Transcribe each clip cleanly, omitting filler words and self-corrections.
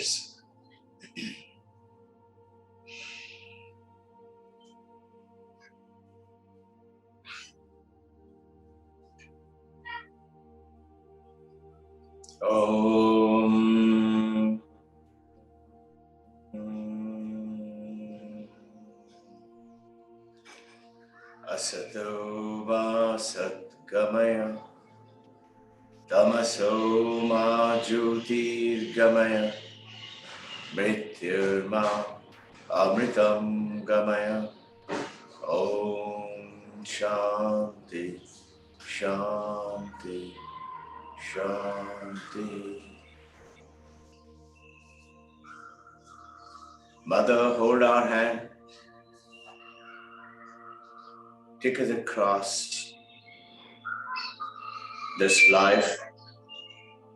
prayers. Om. Asato va satgamaya, tamaso ma jyotirgamaya, mrityurma amritam gamaya. Om Shanti, Shanti, Shanti. Mother, hold our hand. Take us across this life.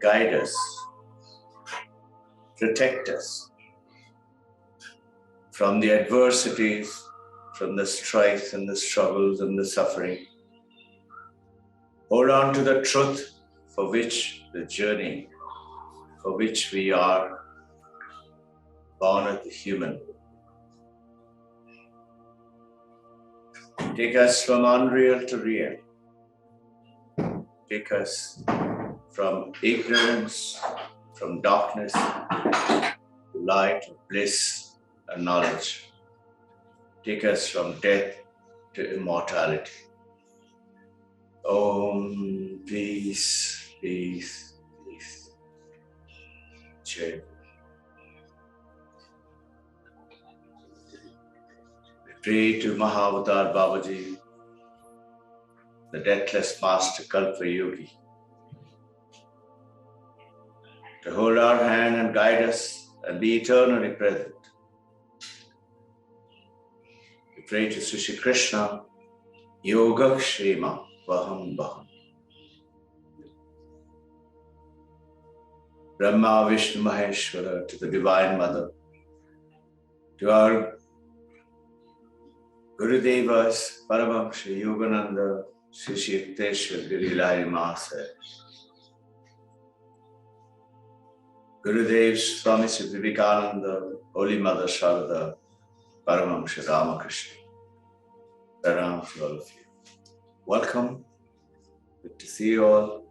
Guide us. Protect us from the adversities, from the strife and the struggles and the suffering. Hold on to the truth for which the journey, for which we are born as a human. Take us from unreal to real. Take us from ignorance, from darkness, to light, bliss, and knowledge. Take us from death to immortality. Om, peace, peace, peace. Jai. We pray to Mahavatar Babaji, the deathless master Kalpa Yogi, to hold our hand and guide us and be eternally present. We pray to Sri Shri Krishna, Yoga Kshema Vaham Vaham. Brahma, Vishnu, Maheshwara, to the Divine Mother, to our Gurudevas, Paramahamsa Yogananda, Sri Sri Yukteswar Girilahari Mahasaya, Gurudev Swami Sri Vivekananda, Holy Mother Sharada, Paramahamsa Ramakrishna. Salam to all of you. Welcome. Good to see you all.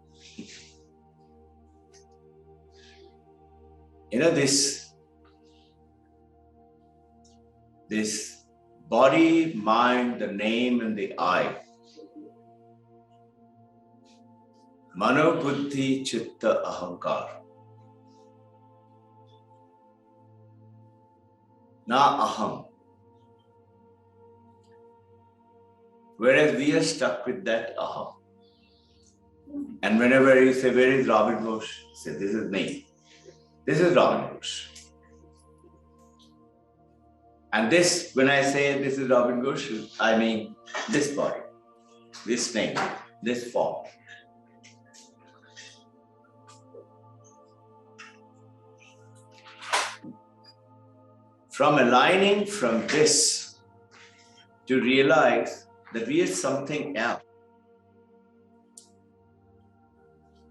You know, this body, mind, the name, and the I. Mano, buddhi, chitta, ahankar. Na aham. Whereas we are stuck with that aham. And whenever you say, where is Robbin Ghosh? Say, this is me. This is Robbin Ghosh. And this, when I say this is Robbin Ghosh, I mean this body, this name, this form. From aligning from this to realize that we are something else.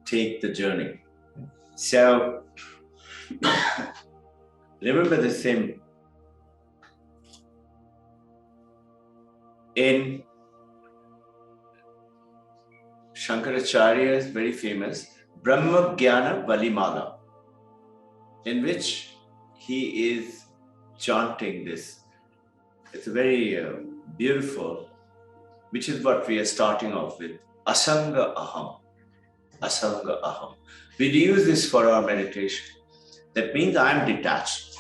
Take the journey. So, remember the same. In Shankaracharya's very famous Brahma Jnana Valimala, in which he is chanting this. It's very beautiful, which is what we are starting off with. Asanga Aham. Asanga Aham. We use this for our meditation. That means I'm detached.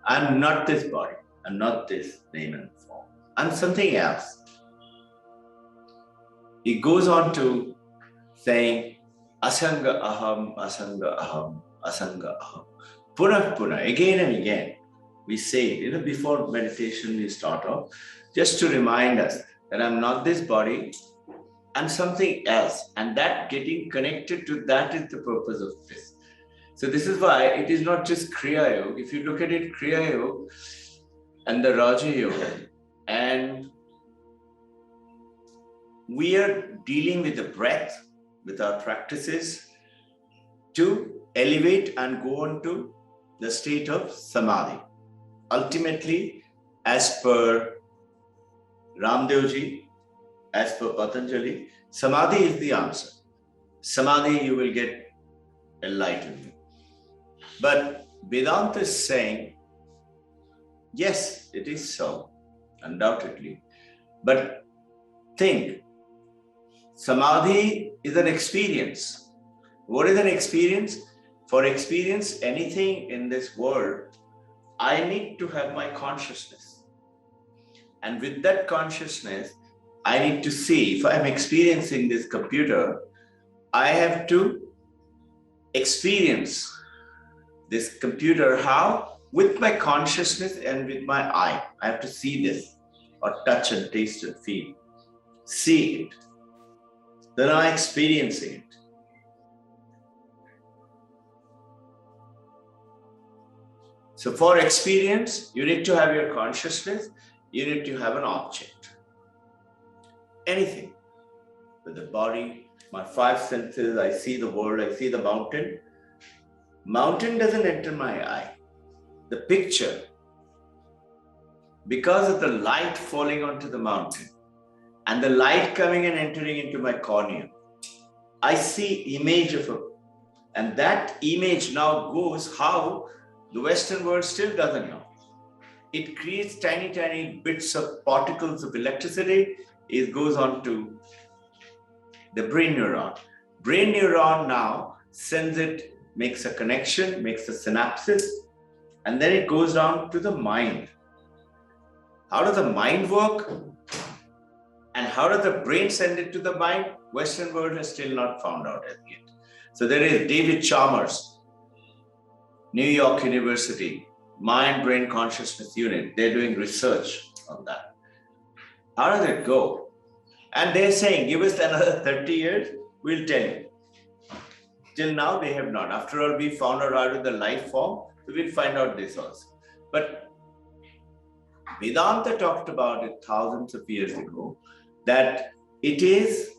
I'm not this body. I'm not this name and form. I'm something else. He goes on to saying, Asanga Aham, Asanga Aham, Asanga Aham. Puna Puna, again and again. We say, before meditation we start off, just to remind us that I'm not this body, I'm something else. And that getting connected to that is the purpose of this. So this is why it is not just Kriya Yoga. If you look at it, Kriya Yoga and the Raja Yoga, and we are dealing with the breath, with our practices, to elevate and go on to the state of samadhi. Ultimately, as per Ramdevji, as per Patanjali, samadhi is the answer. Samadhi, you will get enlightenment. But Vedanta is saying, yes, it is so, undoubtedly. But think, samadhi is an experience. What is an experience? For experience anything in this world, I need to have my consciousness. And with that consciousness, I need to see, if I'm experiencing this computer, I have to experience this computer. How? With my consciousness and with my eye. I have to see this, or touch and taste and feel. See it. Then I'm experiencing it. So for experience, you need to have your consciousness, you need to have an object. Anything. With the body, my five senses, I see the world, I see the mountain. Mountain doesn't enter my eye. The picture, because of the light falling onto the mountain and the light coming and entering into my cornea, I see image of a, and that image now goes how the Western world still doesn't know. It creates tiny, tiny bits of particles of electricity. It goes on to the brain neuron. Brain neuron now sends it, makes a connection, makes a synapses, and then it goes down to the mind. How does the mind work? And how does the brain send it to the mind? Western world has still not found out as yet. So there is David Chalmers, New York University, Mind Brain Consciousness Unit. They're doing research on that. How does it go? And they're saying, give us another 30 years, we'll tell you. Till now, they have not. After all, we found out of the life form, so we'll find out this also. But Vedanta talked about it thousands of years ago, that it is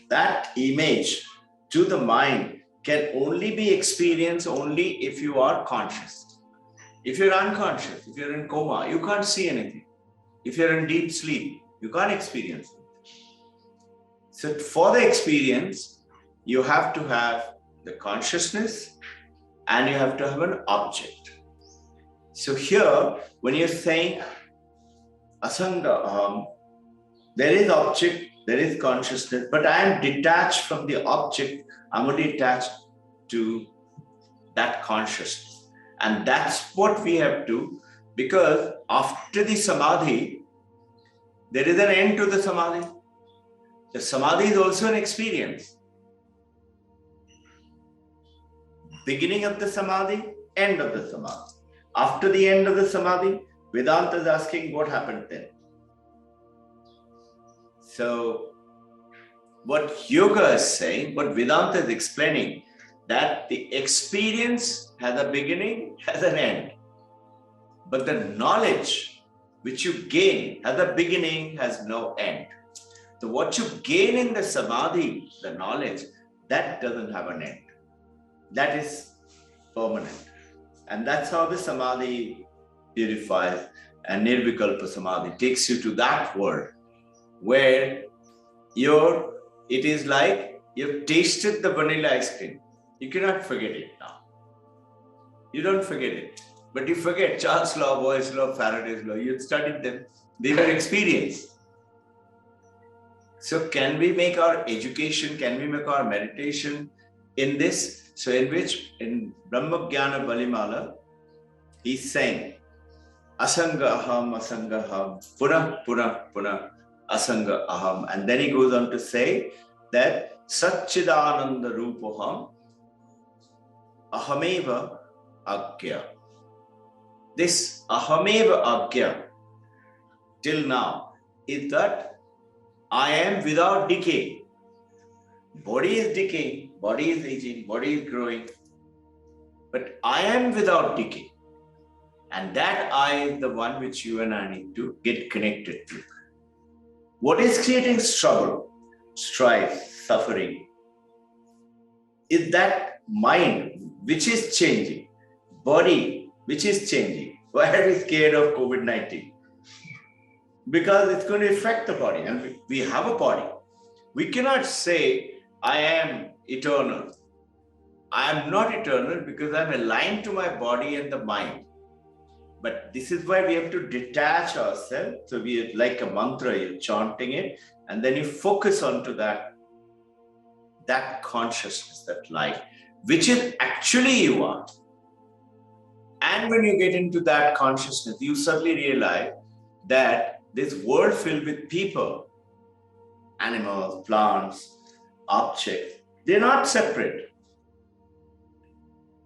that image to the mind can only be experienced only if you are conscious. If you're unconscious, if you're in coma, you can't see anything. If you're in deep sleep, you can't experience it. So for the experience, you have to have the consciousness and you have to have an object. So here, when you're saying asanga, there is object, there is consciousness, but I am detached from the object. I'm only attached to that consciousness. And that's what we have to, because after the samadhi, there is an end to the samadhi. The samadhi is also an experience. Beginning of the samadhi, end of the samadhi. After the end of the samadhi, Vedanta is asking what happened then. So, what yoga is saying, what Vedanta is explaining, that the experience has a beginning, has an end. But the knowledge which you gain has a beginning, has no end. So what you gain in the samadhi, the knowledge, that doesn't have an end. That is permanent. And that's how the samadhi purifies, and nirvikalpa samadhi takes you to that world where it is like you've tasted the vanilla ice cream. You cannot forget it now. You don't forget it. But you forget Charles' law, Boyle's law, Faraday's law. You studied them. They were experience. So can we make our education, can we make our meditation in this? So in Brahma Jnana Balimala, he's saying, Asanga aham, puna, puna, puna, asanga aham. And then he goes on to say that Satchidananda Rupoham ahameva agya. This ahameva agya till now is that I am without decay. Body is decaying, body is aging, body is growing. But I am without decay. And that I is the one which you and I need to get connected to. What is creating trouble, strife, suffering is that mind which is changing. Body, which is changing. Why are we scared of COVID-19? Because it's going to affect the body, and we have a body. We cannot say, I am eternal. I am not eternal because I'm aligned to my body and the mind. But this is why we have to detach ourselves. So we, like a mantra, you're chanting it, and then you focus onto that consciousness, that light, which is actually you are. And when you get into that consciousness, you suddenly realize that this world filled with people, animals, plants, objects, they're not separate.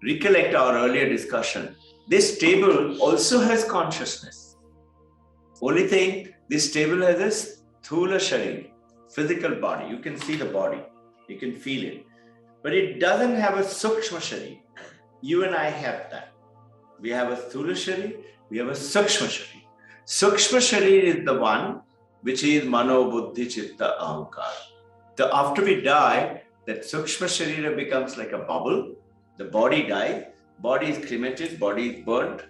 Recollect our earlier discussion. This table also has consciousness. Only thing, this table has a sthula sharir, physical body. You can see the body, you can feel it. But it doesn't have a sukshma sharir. You and I have that. We have a sthula sharir, we have a sukshma sharir. Sukshma sharir is the one which is mano, buddhi, chitta, ahankar. So after we die, that sukshma sharira becomes like a bubble. The body dies, body is cremated, body is burnt.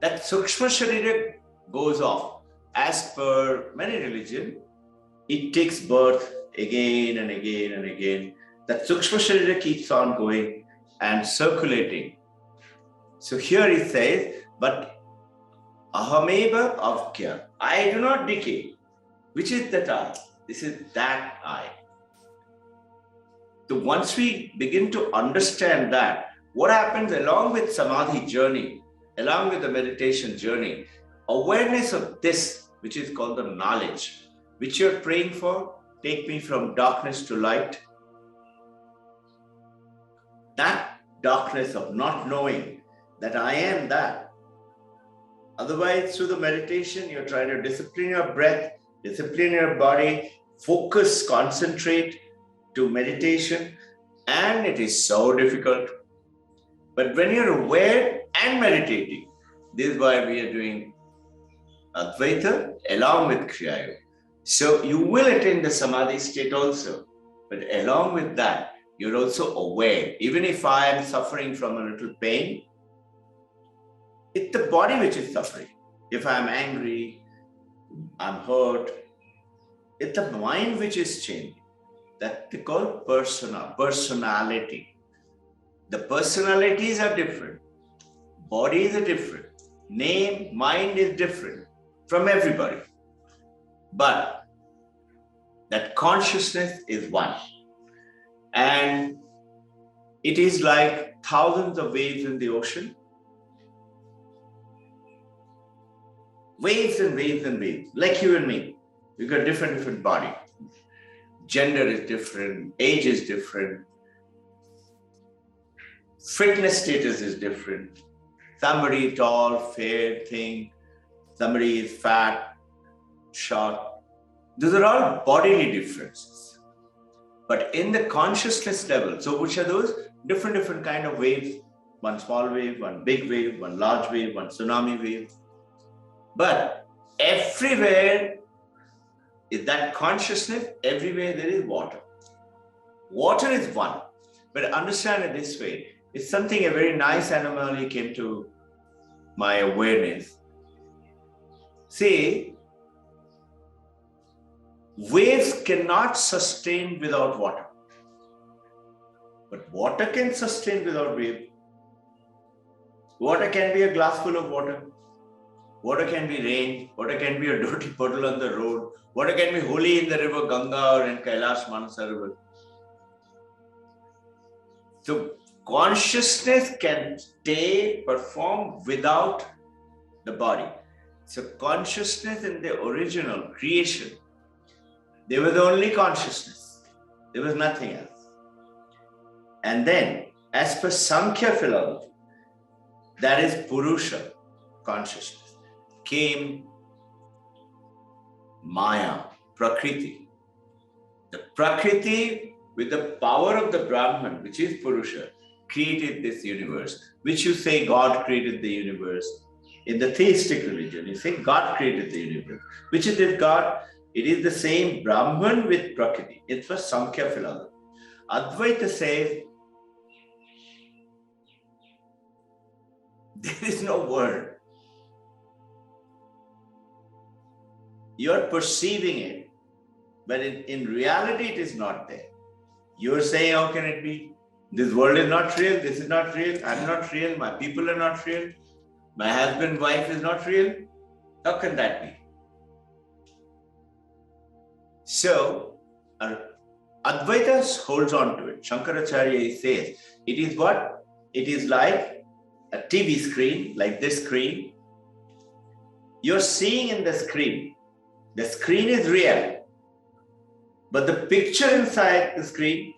That sukshma sharira goes off. As per many religions, it takes birth again and again and again. That sukshma sharira keeps on going and circulating. So here it says, but ahameva avkya, I do not decay. Which is that I? This is that I. So once we begin to understand that, what happens along with samadhi journey, along with the meditation journey, awareness of this, which is called the knowledge, which you're praying for, take me from darkness to light. That darkness of not knowing that I am that. Otherwise, through the meditation, you're trying to discipline your breath, discipline your body, focus, concentrate to meditation, and it is so difficult. But when you're aware and meditating, this is why we are doing Advaita along with Kriya Yoga. So you will attain the Samadhi state also, but along with that, you're also aware. Even if I am suffering from a little pain, it's the body which is suffering. If I'm angry, I'm hurt, it's the mind which is changing. That they call personality. The personalities are different. Bodies are different. Name, mind is different from everybody. But that consciousness is one. And it is like thousands of waves in the ocean. Waves and waves and waves, like you and me. We've got different body. Gender is different, age is different, fitness status is different. Somebody tall, fair, thin, somebody is fat, short. Those are all bodily differences. But in the consciousness level, so which are those? Different kind of waves. One small wave, one big wave, one large wave, one tsunami wave. But everywhere is that consciousness, everywhere there is water. Water is one. But understand it this way. It's something, a very nice anomaly came to my awareness. See, waves cannot sustain without water. But water can sustain without wave. Water can be a glass full of water. Water can be rain. Water can be a dirty puddle on the road. Water can be holy in the river Ganga or in Kailash Manasarovar. So consciousness can perform without the body. So consciousness in the original creation, there was only consciousness. There was nothing else. And then, as per Sankhya philosophy, that is Purusha, consciousness, came Maya, Prakriti. The Prakriti, with the power of the Brahman, which is Purusha, created this universe, which you say God created the universe. In the theistic religion, you say God created the universe. Which is this God? It is the same Brahman with Prakriti. It's for Sankhya philosophy. Advaita says There is no world. You're perceiving it, but in reality, it is not there. You're saying, how can it be? This world is not real, this is not real, I'm not real, my people are not real, my husband, wife is not real. How can that be? So, Advaita holds on to it. Shankaracharya says, it is what? It is like a TV screen, like this screen. You're seeing in the screen. The screen is real. But the picture inside the screen,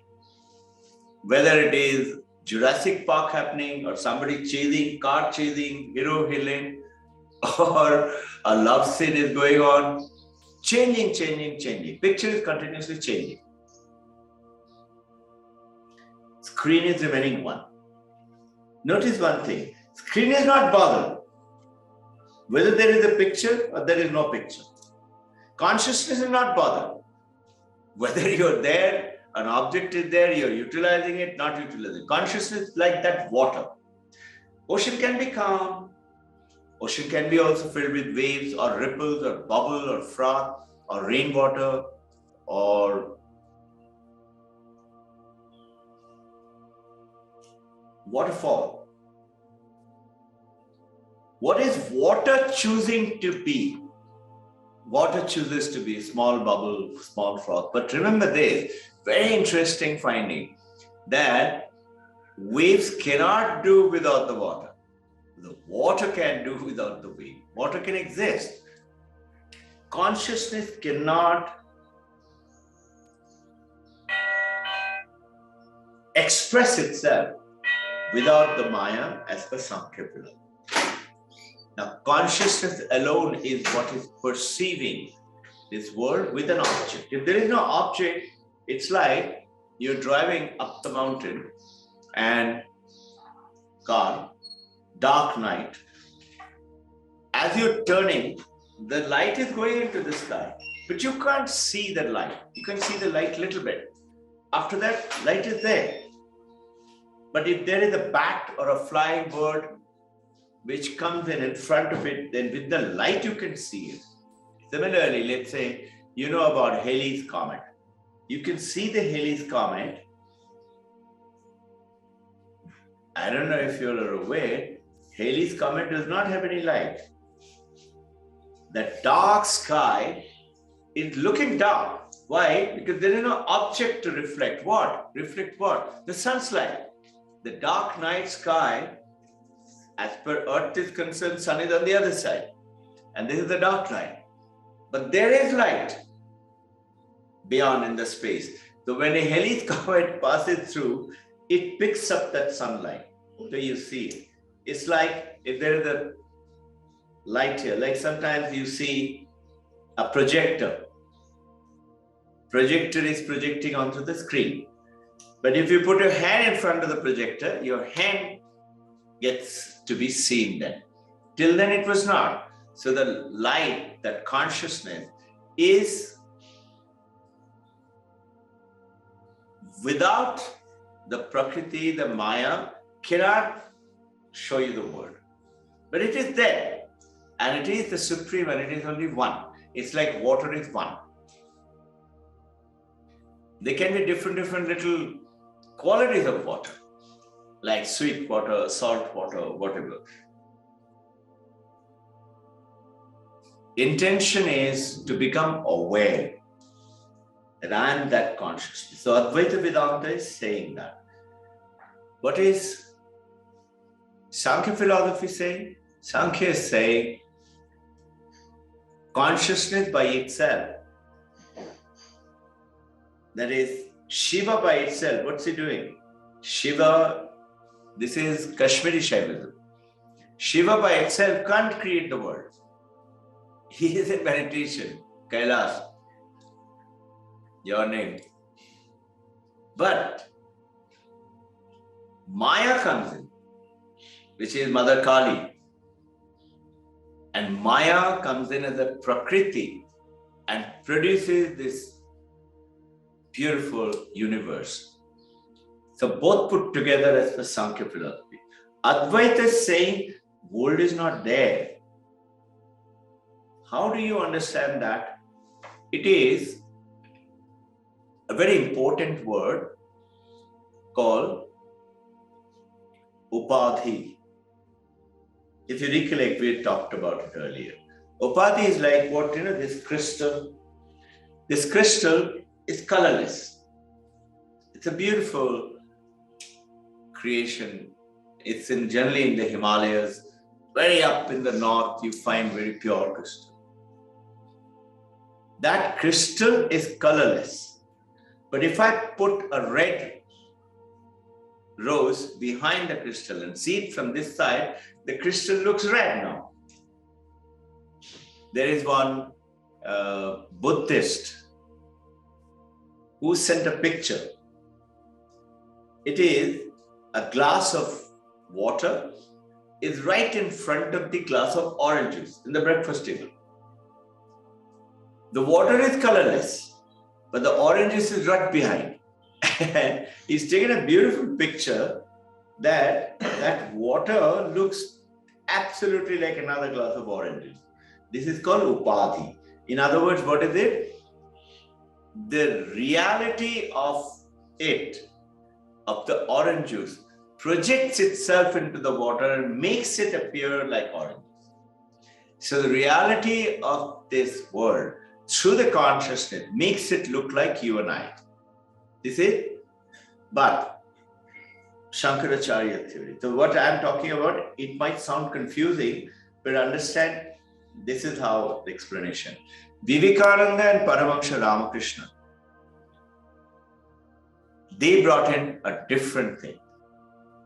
whether it is Jurassic Park happening or somebody chasing, car chasing, hero healing, or a love scene is going on, changing. Picture is continuously changing. Screen is remaining one. Notice one thing, screen is not bothered whether there is a picture or there is no picture. Consciousness is not bothered whether you're there, an object is there, you're utilizing it, not utilizing it. Consciousness is like that water. Ocean can be calm. Ocean can be also filled with waves or ripples or bubble or froth or rainwater or waterfall. What is water choosing to be? Water chooses to be small bubble, small froth. But remember this, very interesting finding, that waves cannot do without the water. The water can do without the wave. Water can exist. Consciousness cannot express itself without the Maya, as per Sankhya philosophy. Now, consciousness alone is what is perceiving this world with an object. If there is no object, it's like you're driving up the mountain and car, dark night. As you're turning, the light is going into the sky, but you can't see the light. You can see the light a little bit. After that, light is there. But if there is a bat or a flying bird which comes in front of it, then with the light you can see it. Similarly, let's say you know about Halley's Comet. You can see the Halley's Comet. I don't know if you're aware, Halley's Comet does not have any light. The dark sky is looking dark. Why? Because there is no object to reflect. What? Reflect what? The sun's light. The dark night sky, as per Earth is concerned, sun is on the other side. And this is the dark night. But there is light beyond in the space. So when a Halley's Comet passes through, it picks up that sunlight. So you see it. It's like if there is a light here, like sometimes you see a projector. Projector is projecting onto the screen. But if you put your hand in front of the projector, your hand gets to be seen then. Till then it was not. So the light, that consciousness is without the Prakriti, the Maya, cannot show you the world. But it is there. And it is the supreme and it is only one. It's like water is one. There can be different little qualities of water, like sweet water, salt water, whatever. Intention is to become aware that I am that consciousness. So Advaita Vedanta is saying that. What is Sankhya philosophy saying? Sankhya is saying consciousness by itself. That is Shiva by itself. What's he doing? Shiva, this is Kashmiri Shaivism. Shiva by itself can't create the world. He is in meditation. Kailash, your name. But Maya comes in, which is Mother Kali. And Maya comes in as a Prakriti and produces this beautiful universe. So both put together as per Sankhya philosophy. Advaita is saying gold is not there. How do you understand that? It is a very important word called Upadhi. If you recollect, we talked about it earlier. Upadhi is like what, this crystal. This crystal is colorless. It's a beautiful creation. It's generally in the Himalayas. Very up in the north, you find very pure crystal. That crystal is colorless. But if I put a red rose behind the crystal and see it from this side, the crystal looks red now. There is one Buddhist who sent a picture. It is a glass of water is right in front of the glass of orange juice in the breakfast table. The water is colorless, but the orange juice is right behind. And he's taken a beautiful picture that water looks absolutely like another glass of orange juice. This is called Upadhi. In other words, what is it? The reality of the orange juice, projects itself into the water and makes it appear like orange juice. So the reality of this world through the consciousness makes it look like you and I. This is, but Shankaracharya theory. So what I'm talking about, it might sound confusing, but understand this is how the explanation. Vivekananda and Paramahansa Ramakrishna, they brought in a different thing.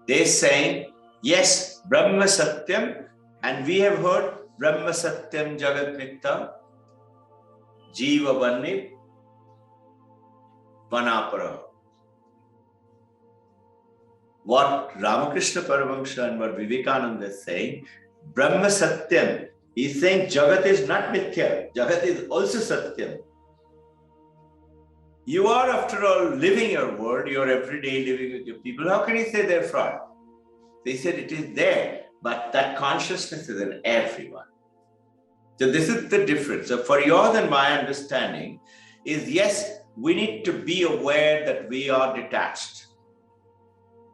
They're saying, yes, Brahma Satyam, and we have heard Brahma Satyam Jagat Mithya, Jiva Vanni, Vanapara. What Ramakrishna Paramahansa and what Vivekananda is saying, Brahma Satyam, he's saying Jagat is not Mithya, Jagat is also Satyam. You are, after all, living your world, you're every day living with your people. How can you say they're fraud? They said it is there, but that consciousness is in everyone. So this is the difference. So for yours and my understanding is, yes, we need to be aware that we are detached.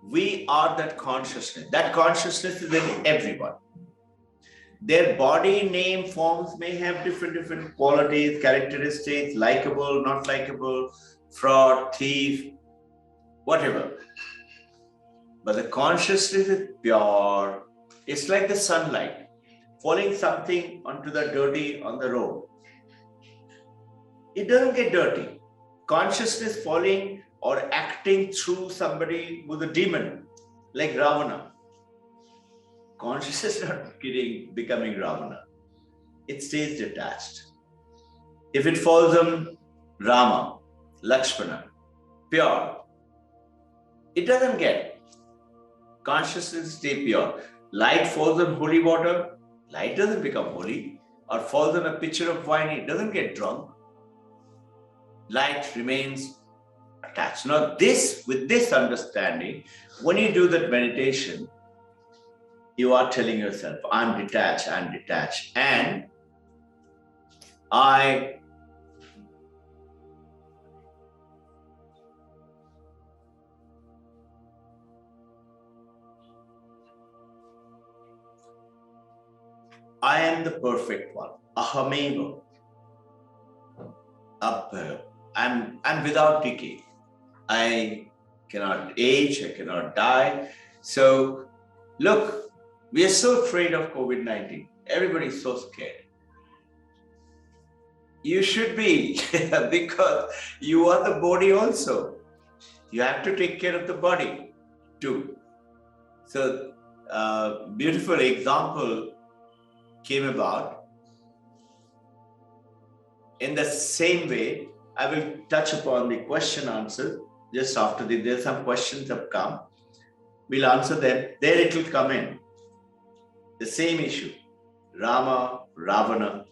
We are that consciousness. That consciousness is in everyone. Their body, name, forms may have different qualities, characteristics, likable, not likable, fraud, thief, whatever. But the consciousness is pure. It's like the sunlight falling something onto the dirty on the road. It doesn't get dirty. Consciousness falling or acting through somebody who's a demon, like Ravana. Consciousness is not becoming Ravana. It stays detached. If it falls on Rama, Lakshmana, pure, it doesn't get. Consciousness stay pure. Light falls on holy water, light doesn't become holy. Or falls on a pitcher of wine, it doesn't get drunk. Light remains attached. Now with this understanding, when you do that meditation, you are telling yourself, I'm detached, and I am the perfect one. Ahameva. I'm without decay. I cannot age, I cannot die. So look, we are so afraid of COVID-19. Everybody's so scared. You should be, because you are the body also. You have to take care of the body too. So, beautiful example came about. In the same way, I will touch upon the question answer just after there's some questions have come. We'll answer them. There it will come in. The same issue, Rama, Ravana.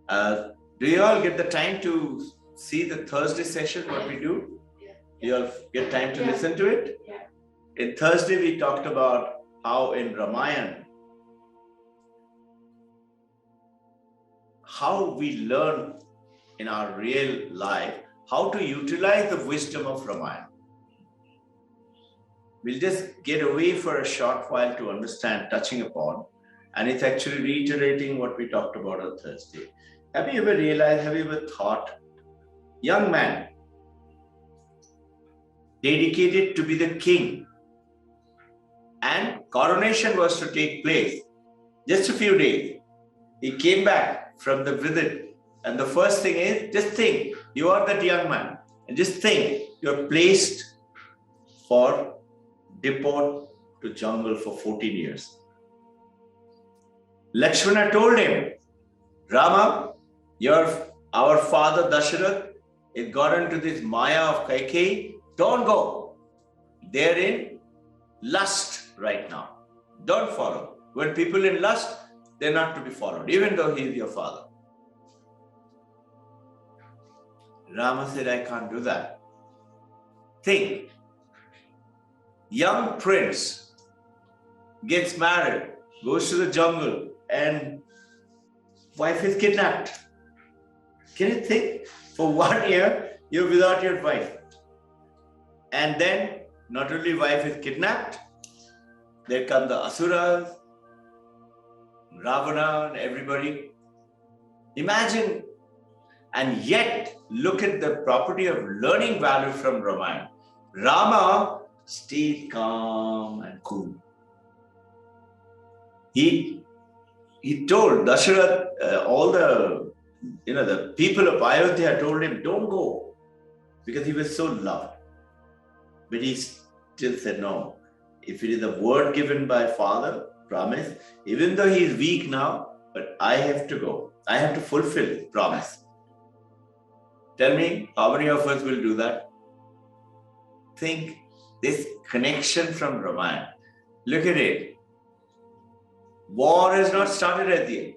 Do you all get the time to see the Thursday session, what we do? Yeah. You all get time to listen to it? Yeah. In Thursday, we talked about how in Ramayana, how we learn in our real life how to utilize the wisdom of Ramayana. We'll just get away for a short while to understand, touching upon, and it's actually reiterating what we talked about on Thursday. Have you ever realized, have you ever thought, young man, dedicated to be the king, and coronation was to take place just a few days. He came back from the visit, and the first thing is, just think, you are that young man, and just think, you're placed for deport to jungle for 14 years. Lakshmana told him, Rama, our father Dasharath is got into this Maya of Kaikeyi. Don't go. They're in lust right now. Don't follow. When people in lust, they're not to be followed, even though he is your father. Rama said, I can't do that. Think. Young prince gets married, goes to the jungle, and wife is kidnapped. Can you think? For 1 year, you're without your wife. And then, not only wife is kidnapped, there come the Asuras, Ravana, and everybody. Imagine, and yet, look at the property of learning value from Ramayana. Rama stayed calm and cool. He told Dasharath, all the people of Ayodhya told him, don't go, because he was so loved. But he still said, no, if it is a word given by father, promise, even though he is weak now, but I have to go. I have to fulfill promise. Tell me, how many of us will do that? Think this connection from Ramayana. Look at it. War has not started at the end.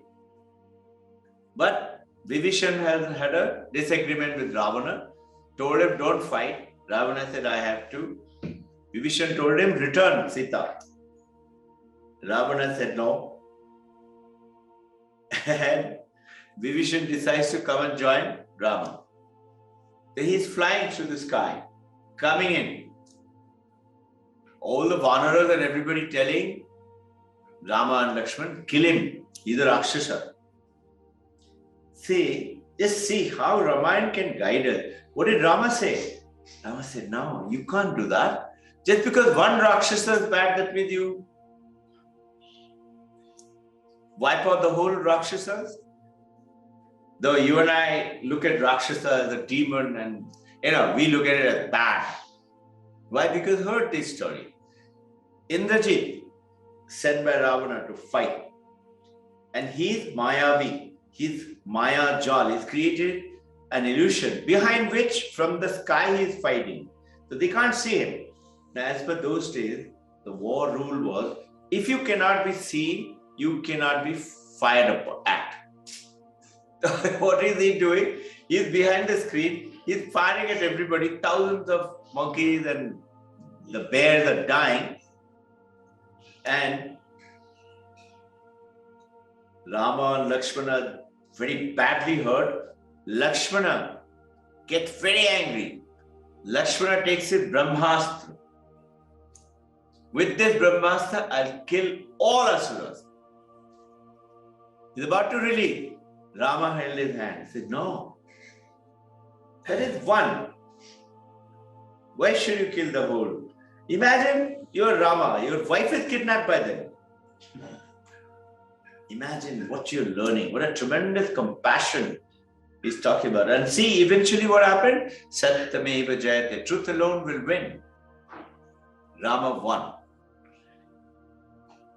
But Vibhishan has had a disagreement with Ravana, told him, don't fight. Ravana said, I have to. Vibhishan told him, return Sita. Ravana said, no. And Vibhishan decides to come and join Rama. So he's flying through the sky, coming in. All the Vanaras and everybody telling Rama and Lakshman, kill him. He's a Rakshasa. Just see how Ramayana can guide us. What did Rama say? Rama said, no, you can't do that. Just because one Rakshasa is bad, that means you wipe out the whole Rakshasas. Though you and I look at Rakshasa as a demon and, we look at it as bad. Why? Because heard this story. Indrajit, sent by Ravana to fight. And he's Mayavi, his Maya Jal, he's created an illusion behind which from the sky he is fighting. So they can't see him. Now, as per those days, the war rule was, if you cannot be seen, you cannot be fired at. What is he doing? He's behind the screen, he's firing at everybody, thousands of monkeys and the bears are dying. And Rama and Lakshmana very badly hurt. Lakshmana gets very angry. Lakshmana takes his Brahmastra. With this Brahmastra, I'll kill all Asuras. He's about to release. Rama held his hand. He said, no. That is one. Why should you kill the whole? Imagine you're Rama, your wife is kidnapped by them. Imagine what you're learning. What a tremendous compassion he's talking about. And see, eventually what happened? Satyameva Jayate. Truth alone will win. Rama won.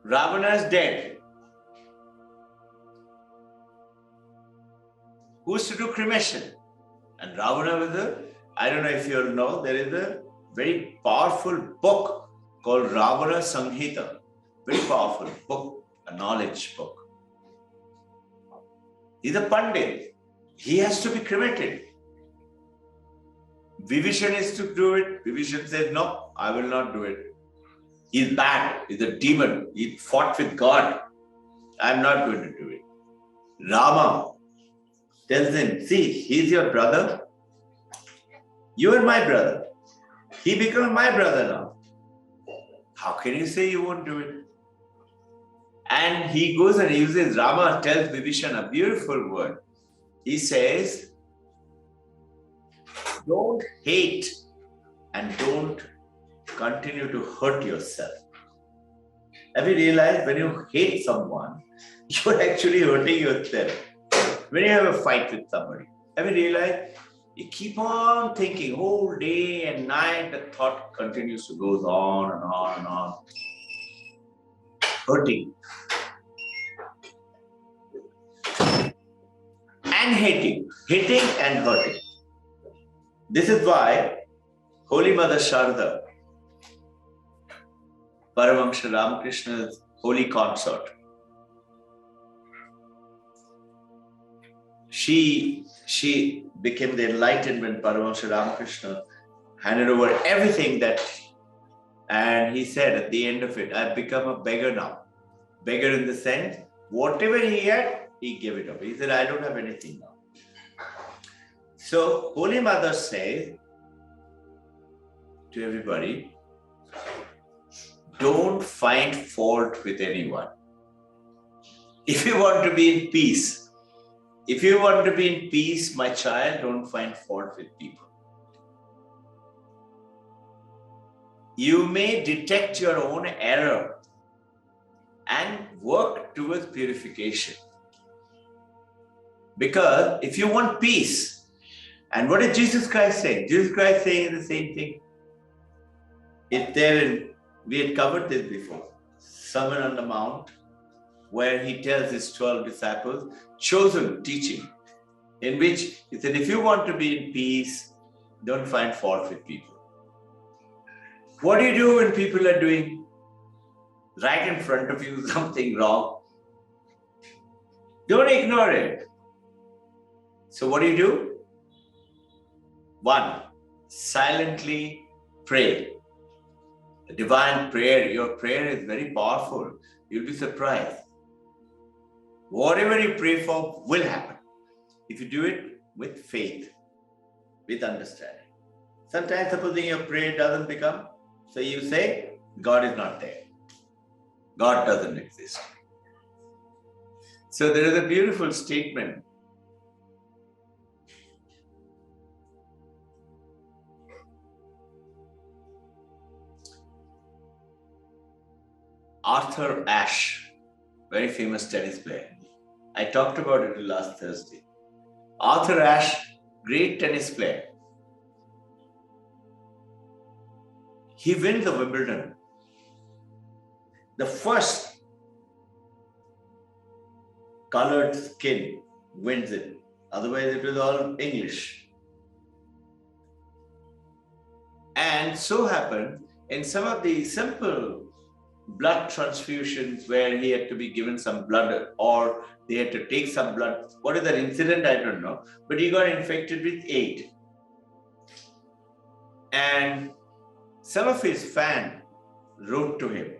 Ravana is dead. Who's to do cremation? And Ravana was I don't know if you all know, there is a very powerful book called Ravana Samhita. Very powerful book, a knowledge book. He's a Pandit. He has to be cremated. Vibhishan is to do it. Vibhishan says, no, I will not do it. He's bad. He's a demon. He fought with God. I'm not going to do it. Rama tells him, see, he's your brother. You are my brother. He becomes my brother now. How can you say you won't do it? And he goes and uses, Rama tells Vibhishan a beautiful word. He says, don't hate and don't continue to hurt yourself. Have you realized when you hate someone, you're actually hurting yourself? When you have a fight with somebody, have you realized you keep on thinking whole day and night, the thought continues to go on and on and on. Hurting and hating and hurting. This is why Holy Mother Sharda, Paramahansa Ramakrishna's holy consort, she became the enlightened when Paramahansa Ramakrishna handed over everything and he said at the end of it, I've become a beggar now. Beggar in the sense, whatever he had, he gave it up. He said, I don't have anything now. So Holy Mother says to everybody, don't find fault with anyone. If you want to be in peace, my child, don't find fault with people. You may detect your own error and work towards purification. Because if you want peace, and what did Jesus Christ say? Jesus Christ saying the same thing. We had covered this before. Sermon on the Mount, where he tells his 12 disciples, chosen teaching, in which he said, if you want to be in peace, don't find fault with people. What do you do when people are doing right in front of you something wrong? Don't ignore it. So what do? One, silently pray. The divine prayer, your prayer is very powerful. You'll be surprised. Whatever you pray for will happen if you do it with faith, with understanding. Sometimes supposing your prayer doesn't become, so you say, God is not there. God doesn't exist. So there is a beautiful statement. Arthur Ashe, very famous tennis player. I talked about it last Thursday. Arthur Ashe, great tennis player. He wins the Wimbledon. The first colored skin wins it. Otherwise, it was all English. And so happened in some of the simple blood transfusions where he had to be given some blood or they had to take some blood. What is that incident? I don't know. But he got infected with AIDS. And some of his fans wrote to him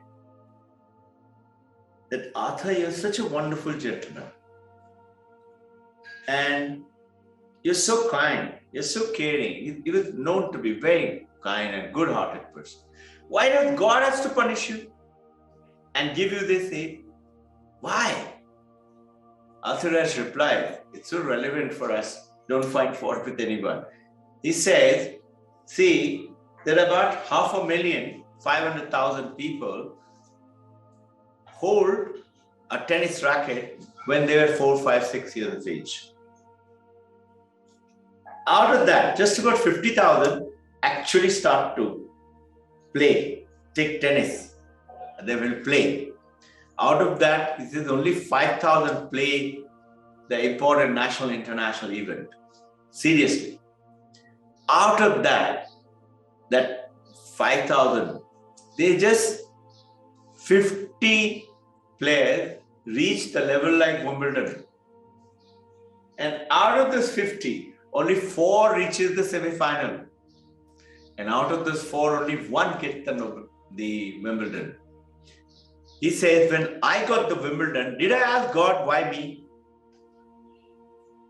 that, Arthur, you're such a wonderful gentleman. And you're so kind. You're so caring. He was known to be very kind and good-hearted person. Why does God have to punish you and give you this aid? Why? Arthur Ashe replied, it's so relevant for us. Don't find fault with anyone. He says, see, there are about 500,000 people hold a tennis racket when they were 4, 5, 6 years of age. Out of that, just about 50,000 actually start to play, take tennis. They will play. Out of that, this is only 5,000 play the important national, international event. Seriously. Out of that 5,000, they just 50 players reach the level like Wimbledon. And out of this 50, only 4 reaches the semi-final. And out of those 4, only 1 gets the Wimbledon. He says, when I got the Wimbledon, did I ask God, why me?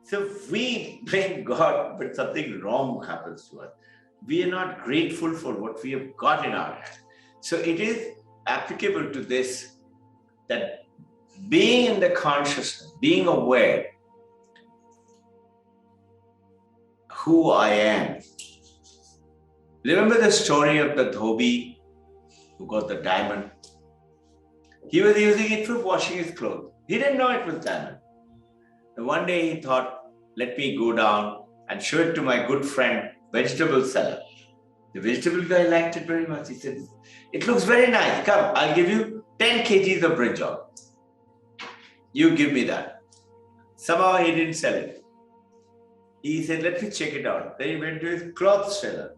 So we blame God, but something wrong happens to us. We are not grateful for what we have got in our hands. So it is applicable to this, that being in the consciousness, being aware who I am. Remember the story of the dhobi who got the diamond? He was using it for washing his clothes. He didn't know it was diamond. And one day he thought, let me go down and show it to my good friend, vegetable seller. The vegetable guy liked it very much. He said, it looks very nice. Come, I'll give you 10 kgs of brinjal. You give me that. Somehow he didn't sell it. He said, let me check it out. Then he went to his cloth seller.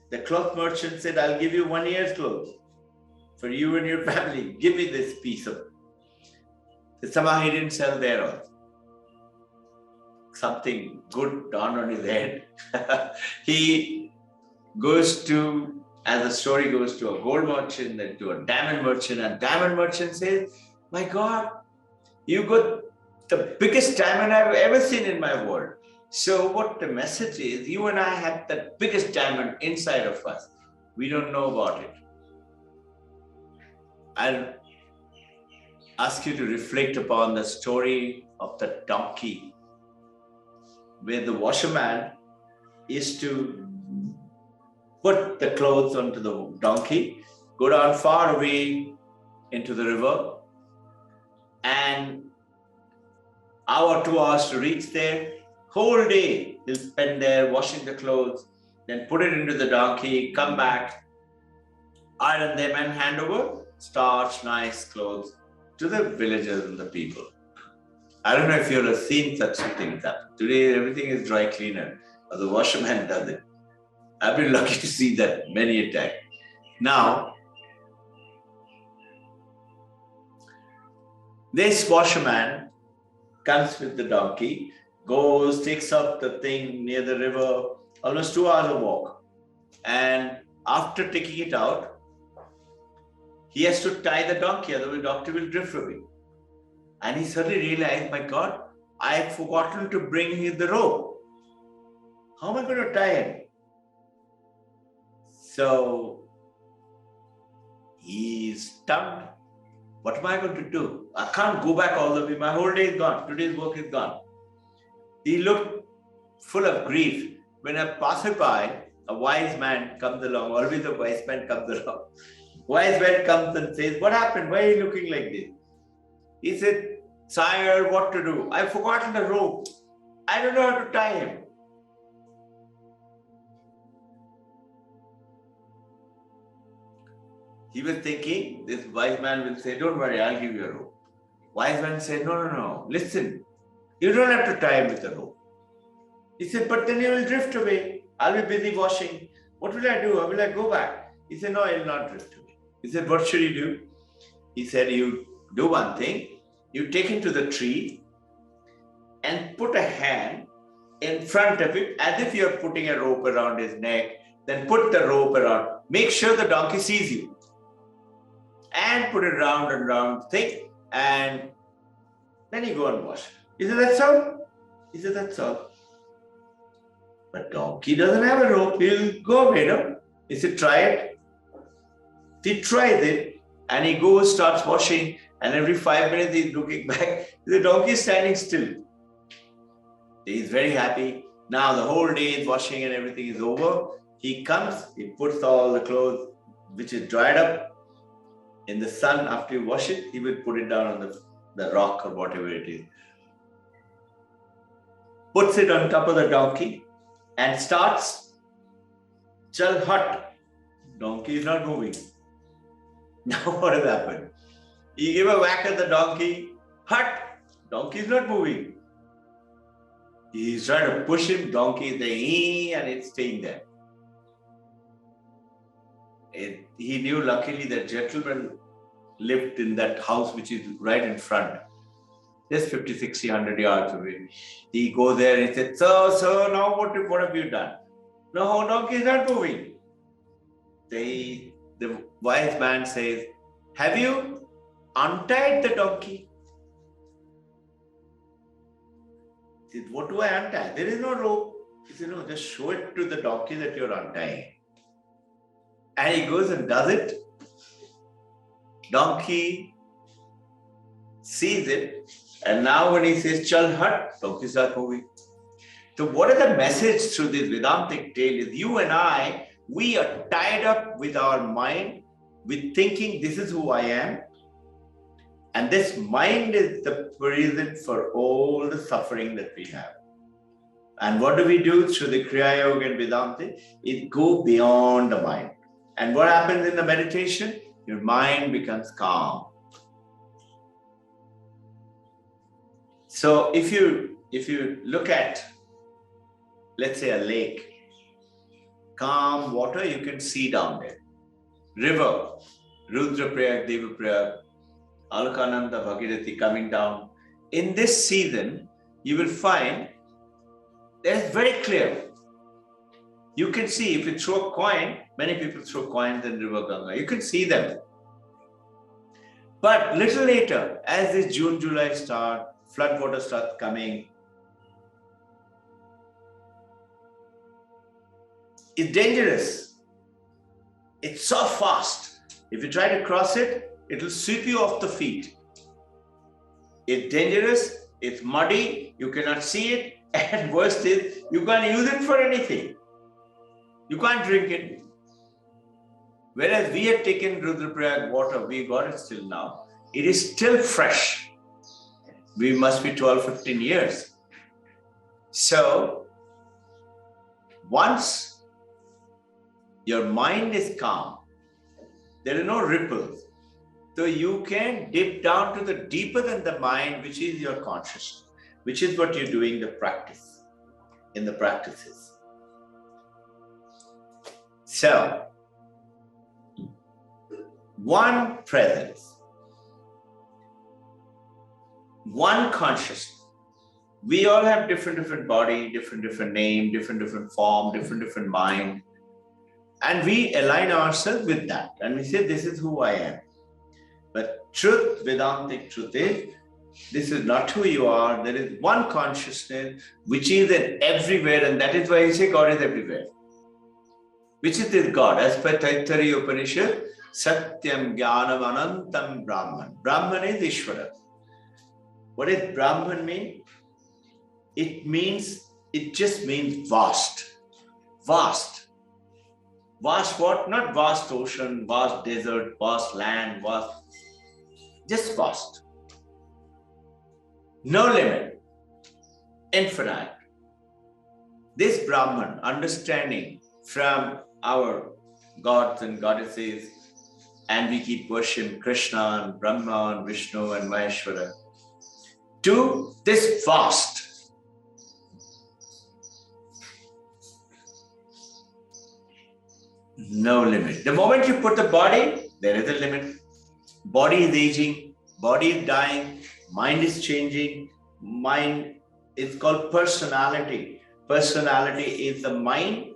The cloth merchant said, I'll give you 1 year's clothes for you and your family. Give me this piece of it. Somehow he didn't sell there also. Something good dawned on his head. He goes to, as the story goes, to a gold merchant, then to a diamond merchant, and diamond merchant says, my God, you got the biggest diamond I've ever seen in my world. So what the message is, you and I have the biggest diamond inside of us. We don't know about it. I'll ask you to reflect upon the story of the donkey, where the washerman is to put the clothes onto the donkey, go down far away into the river, and hour, 2 hours to reach there. Whole day he'll spend there washing the clothes, then put it into the donkey, come back, iron them and hand over starch, nice clothes to the villagers and the people. I don't know if you've ever seen such things happen. Today everything is dry cleaner, or the washerman does it. I've been lucky to see that many a time. Now, this washerman comes with the donkey, goes, takes up the thing near the river, almost 2 hours of walk. And after taking it out, he has to tie the donkey, otherwise the donkey will drift away. And he suddenly realized, my God, I had forgotten to bring him the rope. How am I going to tie him? So he's stunned. What am I going to do? I can't go back all the way. My whole day is gone. Today's work is gone. He looked full of grief. When a passerby, a wise man comes along, always a wise man comes along. Wise man comes and says, what happened? Why are you looking like this? He said, Sire, what to do? I've forgotten the rope. I don't know how to tie him. He was thinking, this wise man will say, don't worry, I'll give you a rope. Wise man said, no, listen, you don't have to tie him with a rope. He said, but then he will drift away. I'll be busy washing. What will I do? Will I go back? He said, no, I will not drift away. He said, what should you do? He said, you do one thing. You take him to the tree and put a hand in front of it as if you're putting a rope around his neck. Then put the rope around. Make sure the donkey sees you. And put it round and round thick, and then you go and wash. He said, that's all? He said, that's all. But donkey doesn't have a rope, he'll go away, no? He said, try it. He tries it, and he goes, starts washing, and every 5 minutes he's looking back. The donkey is standing still. He's very happy. Now the whole day is washing and everything is over. He comes, he puts all the clothes, which is dried up, in the sun. After you wash it, he will put it down on the rock or whatever it is. Puts it on top of the donkey and starts, chal hut. Donkey is not moving. Now what has happened? He gave a whack at the donkey, hut. Donkey is not moving. He's trying to push him, donkey is there, and it's staying there. He knew luckily that gentleman lived in that house which is right in front, just 50, 60, 100 yards away. He goes there and he said, Sir, now what have you done? No, donkey is not moving. The wise man says, have you untied the donkey? says, what do I untie? There is no rope. He said, no, just show it to the donkey that you're untying. And he goes and does it. Donkey sees it. And now when he says, chal hat, donkey start moving. So what is the message through this Vedantic tale is you and I, we are tied up with our mind, with thinking this is who I am. And this mind is the reason for all the suffering that we have. And what do we do through the Kriya Yoga and Vedanta? It goes beyond the mind. And what happens in the meditation? Your mind becomes calm. So if you look at, let's say, a lake, calm water, you can see down there. River, Rudraprayag, Devaprayag, Alkananda, Bhagirathi coming down. In this season, you will find that it's very clear. You can see if you throw a coin, many people throw coins in River Ganga. You can see them. But little later, as this June, July start, flood water starts coming, it's dangerous. It's so fast. If you try to cross it, it will sweep you off the feet. It's dangerous, it's muddy, you cannot see it, and worst is, you can't use it for anything. You can't drink it. Whereas we have taken Rudraprayag water, we got it still now. It is still fresh. We must be 12, 15 years. So, once your mind is calm, there are no ripples. So you can dip down to the deeper than the mind, which is your consciousness, which is what you're doing in the practices. So, one presence, one consciousness. We all have different body, different name, different form, different mind. And we align ourselves with that. And we say, this is who I am. But truth, Vedantic truth is, this is not who you are. There is one consciousness which is in everywhere. And that is why you say God is everywhere. Which is this God? As per Taittiriya Upanishad, Satyam Jnanam Anantam Brahman. Brahman is Ishvara. What does Brahman mean? It just means vast. Vast. Vast what? Not vast ocean, vast desert, vast land, just vast. No limit. Infinite. This Brahman, understanding from our gods and goddesses, and we keep worshiping Krishna and Brahma and Vishnu and Maheshwara, to this vast. No limit. The moment you put the body, there is a limit. Body is aging, body is dying, mind is changing. Mind is called personality. Personality is the mind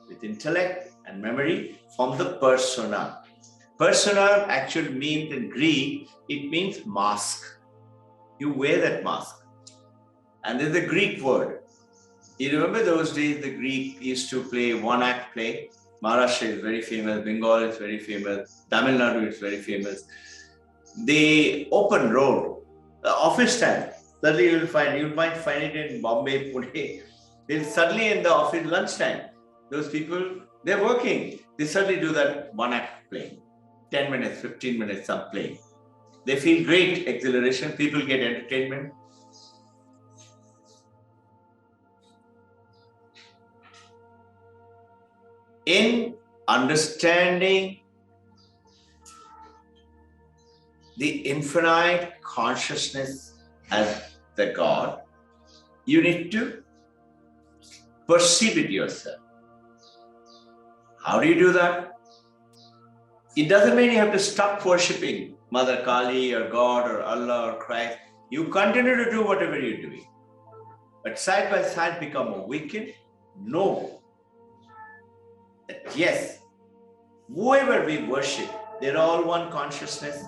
with intellect and memory from the persona. Persona actually means in Greek, it means mask. You wear that mask. And there's a Greek word. You remember those days the Greek used to play one-act play? Maharashtra is very famous, Bengal is very famous, Tamil Nadu is very famous. The open road, the office time, suddenly you might find it in Bombay, Pune. They'll suddenly in the office lunchtime, those people, they're working. They suddenly do that one-act play. 10 minutes, 15 minutes, some play. They feel great exhilaration, people get entertainment. In understanding the infinite consciousness as the God, you need to perceive it yourself. How do you do that? It doesn't mean you have to stop worshipping Mother Kali or God or Allah or Christ. You continue to do whatever you're doing. But side by side become awakened, know that yes, whoever we worship, they're all one consciousness.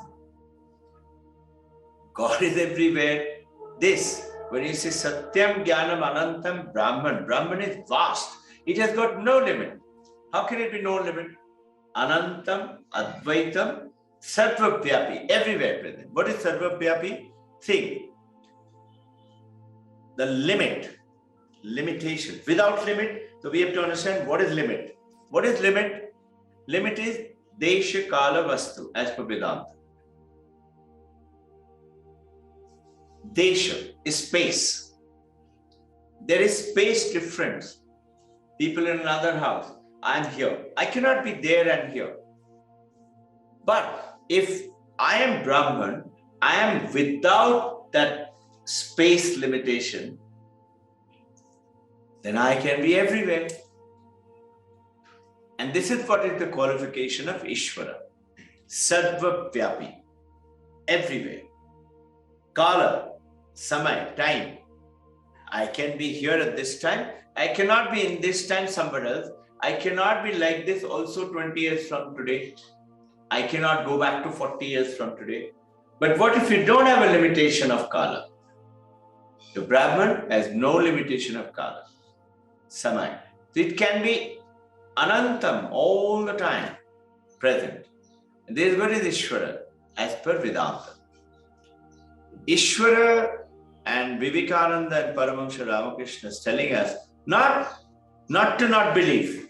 God is everywhere. This When you say Satyam Jnanam Anantam Brahman, Brahman is vast. It has got no limit. How can it be no limit? Anantam, Advaitam, Sarvavyapi, everywhere present. What is Sarvavyapi? Think. The limit, limitation. Without limit, so we have to understand what is limit. What is limit? Limit is Desha Kala Vastu, as per Vedanta. Desha is space. There is space difference. People in another house, I am here. I cannot be there and here. But if I am Brahman, I am without that space limitation, then I can be everywhere. And this is what is the qualification of Ishvara. Sarva Vyapi. Everywhere. Kala, Samay, time. I can be here at this time. I cannot be in this time somewhere else. I cannot be like this also 20 years from today. I cannot go back to 40 years from today. But what if you don't have a limitation of Kala? The Brahman has no limitation of Kala. Samay. So it can be Anantam all the time present. And this is what is Ishvara as per Vedanta. Ishvara and Vivekananda and Paramahansa Ramakrishna is telling us not to not believe.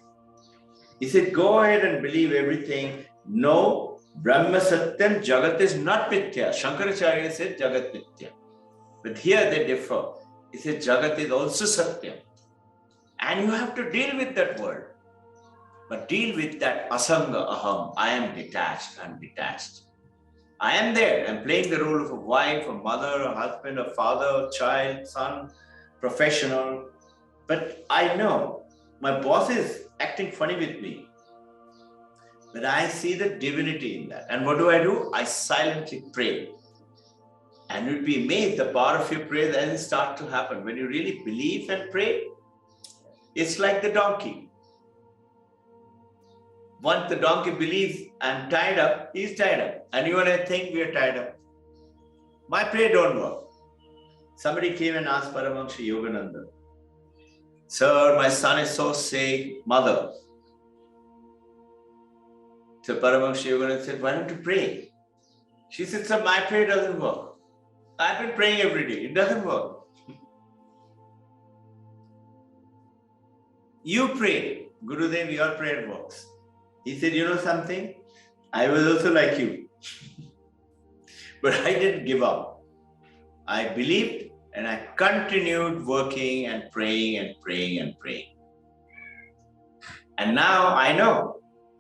He said, go ahead and believe everything. No, Brahma Satyam, Jagat is not Mithya. Shankaracharya said Jagat Mithya. But here they differ. He said Jagat is also Satyam. And you have to deal with that word. But deal with that Asanga Aham. I am detached. I'm detached. I am there. I'm playing the role of a wife, a mother, a husband, a father, a child, son, professional. But I know my boss is acting funny with me. But I see the divinity in that. And what do? I silently pray. And you'll be amazed the power of your prayer then start to happen. When you really believe and pray, it's like the donkey. Once the donkey believes I'm tied up, he's tied up. And you and I think we are tied up. My prayer don't work. Somebody came and asked Paramahansa Yogananda, Sir, my son is so sick, mother. So Paramahansa Yogananda said, why don't you pray? She said, sir, my prayer doesn't work. I've been praying every day. It doesn't work. You pray. Gurudev, your prayer works. He said, you know something? I was also like you. But I didn't give up. I believed and I continued working and praying and praying and praying. And now I know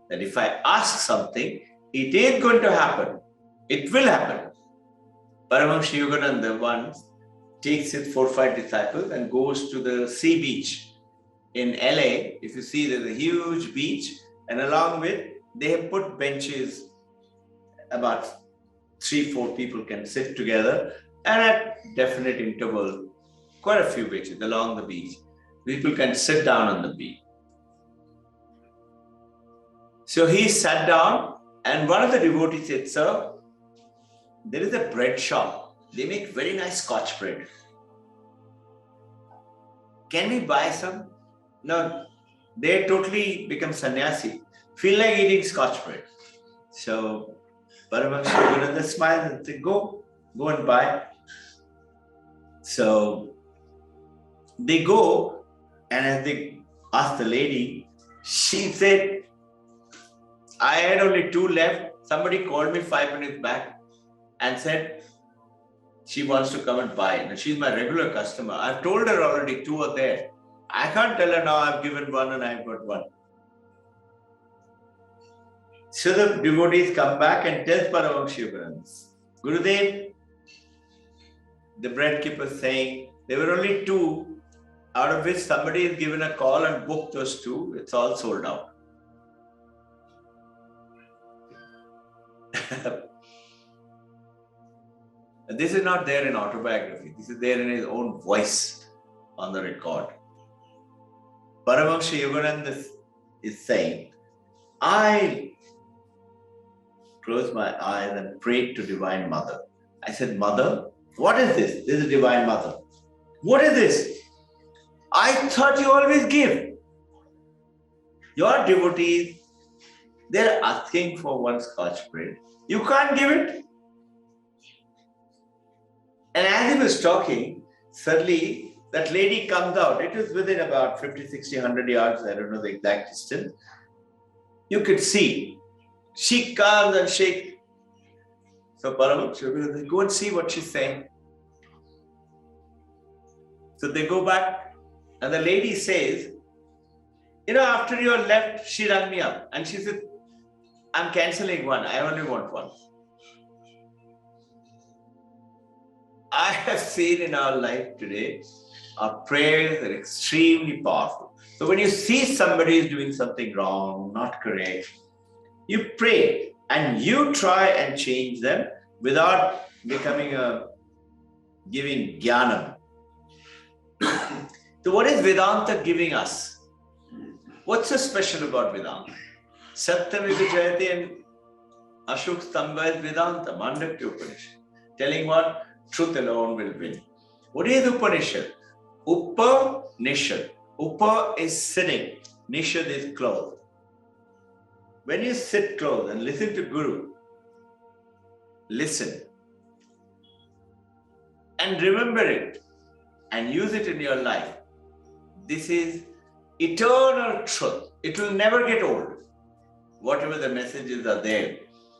that if I ask something, it is going to happen. It will happen. Paramahansa Yogananda once takes his 4 or 5 disciples and goes to the sea beach. In LA, if you see, there's a huge beach, and along with, they have put benches, about 3-4 people can sit together, and at definite interval, quite a few benches along the beach. People can sit down on the beach. So he sat down, and one of the devotees said, sir, there is a bread shop. They make very nice Scotch bread. Can we buy some? No, they totally become sannyasi. Feel like eating Scotch bread. So Paramahansa Yogananda smiled and said, go and buy. So they go, and as they asked the lady, she said, I had only 2 left. Somebody called me 5 minutes back and said she wants to come and buy. Now, she's my regular customer. I've told her already 2 are there. I can't tell her now I've given 1 and I've got 1. So the devotees come back and tell Paramahansa Yogananda, Gurudev, the bread keeper saying, there were only 2, out of which somebody has given a call and booked those 2. It's all sold out. This is not there in autobiography. This is there in his own voice on the record. Paramahansa Yogananda is saying, I closed my eyes and prayed to Divine Mother. I said, Mother, what is this? This is Divine Mother. What is this? I thought you always give. Your devotees, they're asking for one Scotch bread. You can't give it. And as he was talking, suddenly that lady comes out. It was within about 50, 60, 100 yards. I don't know the exact distance. You could see. She comes and shakes. So Paramahansa, go and see what she's saying. So they go back and the lady says, after you left, she rang me up and she said, I'm cancelling one. I only want one. I have seen in our life today, our prayers are extremely powerful. So when you see somebody is doing something wrong, not correct, you pray and you try and change them without giving jnana. So what is Vedanta giving us? What's so special about Vedanta? Satyamika Jayate and Ashok Stambha is Vedanta, Mandakya Upanishad. Telling what? Truth alone will win. What is Upanishad? Upanishad. Upa is sitting. Nishad is clothed. When you sit close and listen to Guru, listen and remember it and use it in your life. This is eternal truth. It will never get old. Whatever the messages are there.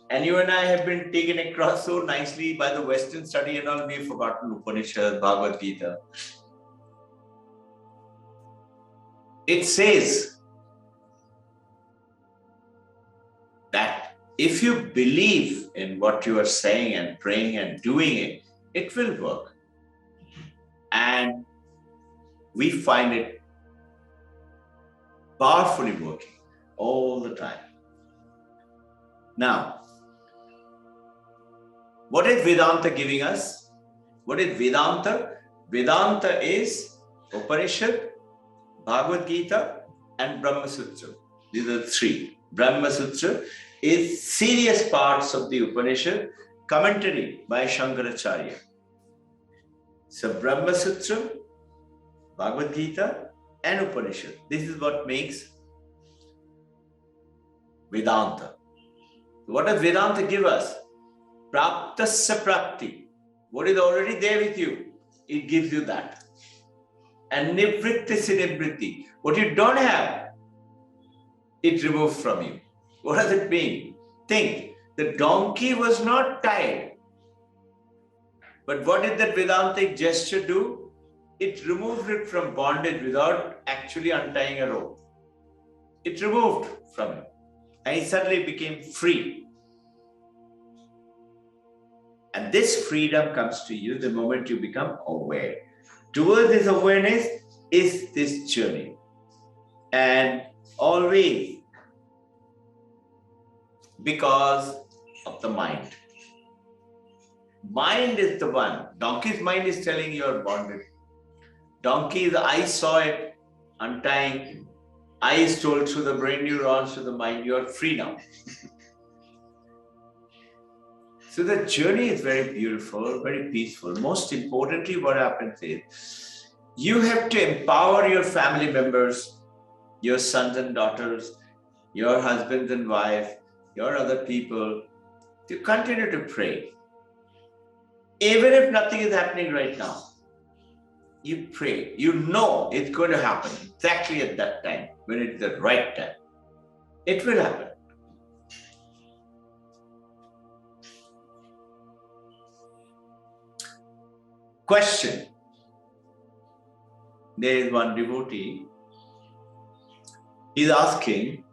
And you and I have been taken across so nicely by the Western study and all. We've forgotten Upanishad, Bhagavad Gita. It says that if you believe in what you are saying and praying and doing it, it will work. And we find it powerfully working all the time. Now, what is Vedanta giving us? What is Vedanta? Vedanta is Upanishad, Bhagavad Gita, and Brahma Sutra. These are three. Brahma Sutra is serious parts of the Upanishad, commentary by Shankaracharya. So Brahma Sutra, Bhagavad Gita, and Upanishad. This is what makes Vedanta. What does Vedanta give us? Praptasya prapti. What is already there with you, it gives you that. And nivrittisi nivritti. What you don't have, it removes from you. What does it mean? Think, the donkey was not tied. But what did that Vedantic gesture do? It removed it from bondage without actually untying a rope. It removed from him. And he suddenly became free. And this freedom comes to you the moment you become aware. Towards this awareness is this journey. And always because of the mind. Mind is the one. Donkey's mind is telling you are bonded. Donkey's I saw it untying. I is told through the brain neurons to the mind, you are free now. So the journey is very beautiful, very peaceful. Most importantly, what happens is, you have to empower your family members, your sons and daughters, your husbands and wife, your other people, to continue to pray. Even if nothing is happening right now, you pray. You know it's going to happen exactly at that time, when it's the right time. It will happen. Question. There is one devotee. He's asking,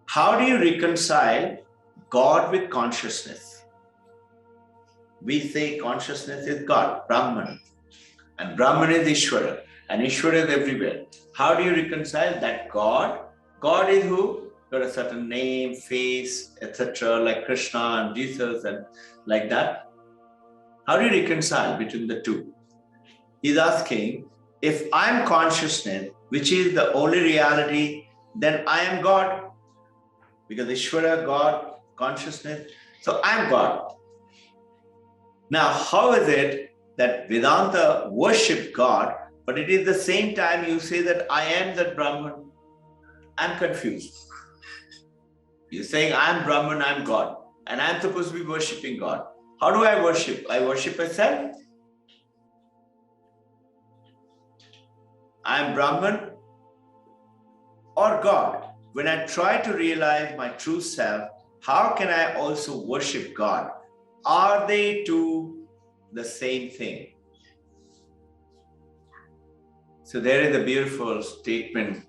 how do you reconcile God with consciousness? We say consciousness is God, Brahman. And Brahman is Ishvara. And Ishvara is everywhere. How do you reconcile that God? God is who? Got a certain name, face, etc. like Krishna and Jesus and like that. How do you reconcile between the two? He's asking, if I'm consciousness, which is the only reality, then I am God. Because Ishvara, God, consciousness. So I'm God. Now, how is it that Vedanta worship God, but it is the same time you say that I am that Brahman. I'm confused. You're saying I'm Brahman, I'm God, and I'm supposed to be worshipping God. How do I worship? I worship myself. I'm Brahman or God. When I try to realize my true self, how can I also worship God? Are they two the same thing? So there is a beautiful statement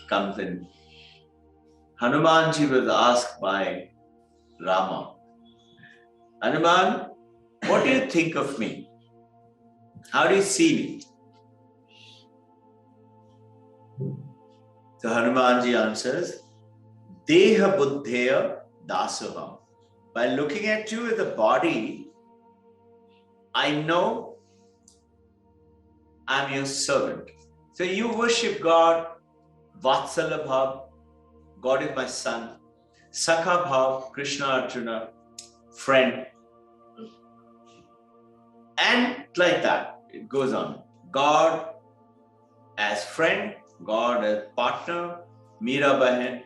comes in. Hanumanji was asked by Rama, Hanuman, what do you think of me? How do you see me? So Hanumanji answers, Deha buddheya dasaham. By looking at you as a body, I know I'm your servant. So you worship God, Vatsala Bhav, God is my son, Sakha Bhav, Krishna Arjuna, friend. And like that, it goes on. God as friend, God as partner, Meera Bahan.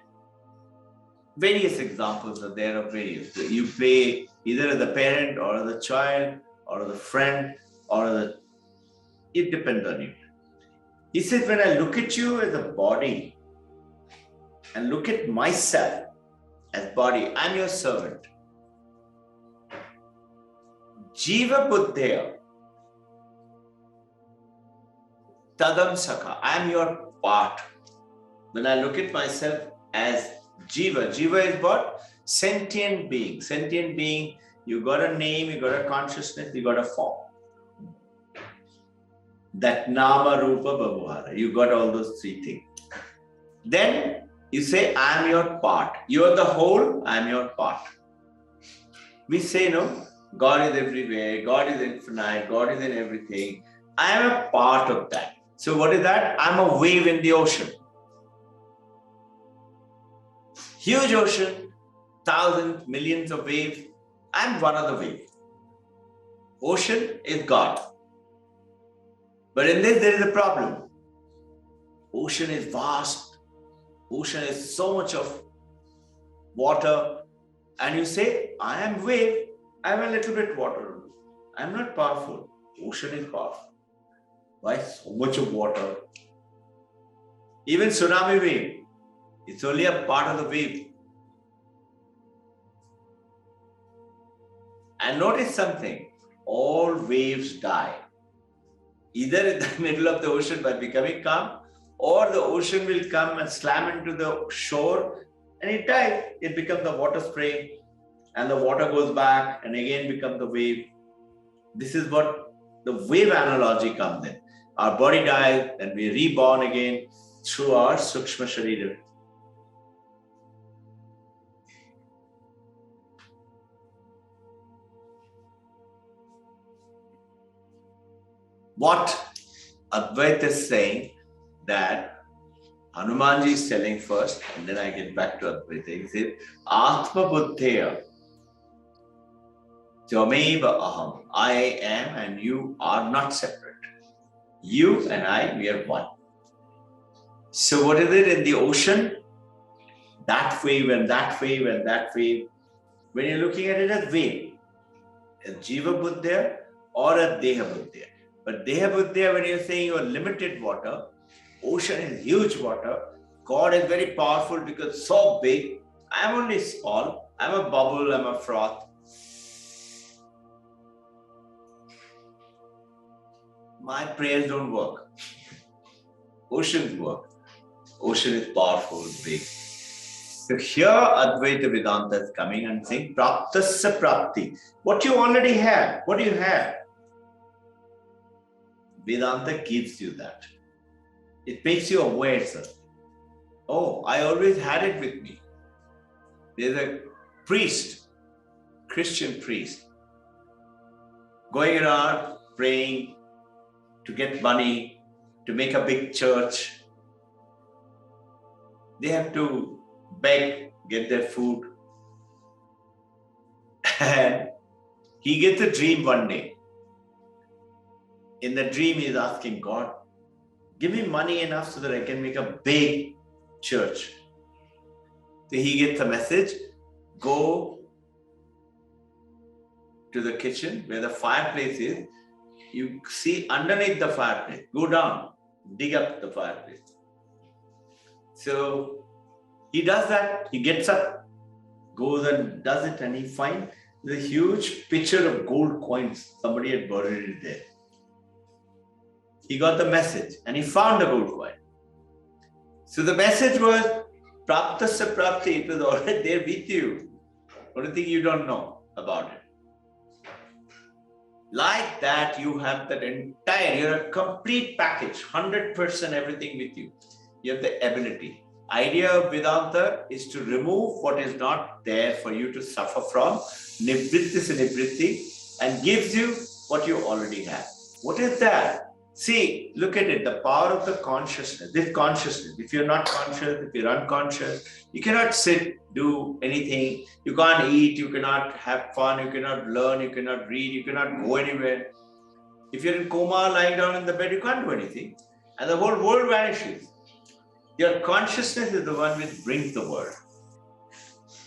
Various examples are there of various. You play either as a parent or as a child or as a friend or as a... It depends on you. He says, when I look at you as a body and look at myself as body, I'm your servant. Jiva buddheya tadam sakha. I'm your part. When I look at myself as Jiva, Jiva is what? Sentient being. Sentient being, you got a name, you got a consciousness, you got a form. That nama, rupa, bhavahara. You got all those three things. Then you say, I'm your part. You are the whole, I'm your part. We say, no, God is everywhere, God is infinite, God is in everything. I am a part of that. So what is that? I'm a wave in the ocean. Huge ocean, thousands, millions of waves. I'm one of the waves. Ocean is God. But in this, there is a problem. Ocean is vast. Ocean is so much of water. And you say, I am wave. I am a little bit water. I'm not powerful. Ocean is powerful. Why so much of water? Even tsunami wave, it's only a part of the wave. And notice something, all waves die. Either in the middle of the ocean by becoming calm, or the ocean will come and slam into the shore and it dies. It becomes the water spray and the water goes back and again becomes the wave. This is what the wave analogy comes in. Our body dies and we are reborn again through our Sukshma Sharira. What Advaita is saying, that Hanumanji is telling first, and then I get back to Advaita. He says, Atma Buddheya Tvameva Aham. I am and you are not separate. You and I, we are one. So what is it in the ocean? That wave and that wave and that wave. When you're looking at it as wave, a Jiva Buddha or a Deha Buddha. But Deha Buddha, when you're saying you're limited water, ocean is huge water, God is very powerful because so big, I'm only small, I'm a bubble, I'm a froth. My prayers don't work. Oceans work. Ocean is powerful, big. So here Advaita Vedanta is coming and saying, Praptasya Prapti. What you already have, what do you have? Vedanta gives you that. It makes you aware, sir. Oh, I always had it with me. There's a priest, Christian priest, going around praying to get money, to make a big church. They have to beg, get their food. And he gets a dream one day. In the dream, he is asking God, give me money enough so that I can make a big church. So he gets a message, go to the kitchen where the fireplace is. You see underneath the fireplace, go down, dig up the fireplace. So he does that, he gets up, goes and does it, and he finds the huge pitcher of gold coins. Somebody had buried it there. He got the message and he found the gold coin. So the message was, Praptasya Prapti, it was already there with you. Only thing you don't know about it. Like that, you have that entire, you're a complete package, 100% everything with you. You have the ability. Idea of Vedanta is to remove what is not there for you to suffer from, nivritti nivritti, and gives you what you already have. What is that? See, look at it, the power of the consciousness, this consciousness. If you're not conscious, if you're unconscious, you cannot sit, do anything. You can't eat, you cannot have fun, you cannot learn, you cannot read, you cannot go anywhere. If you're in coma, lying down in the bed, you can't do anything. And the whole world vanishes. Your consciousness is the one which brings the world.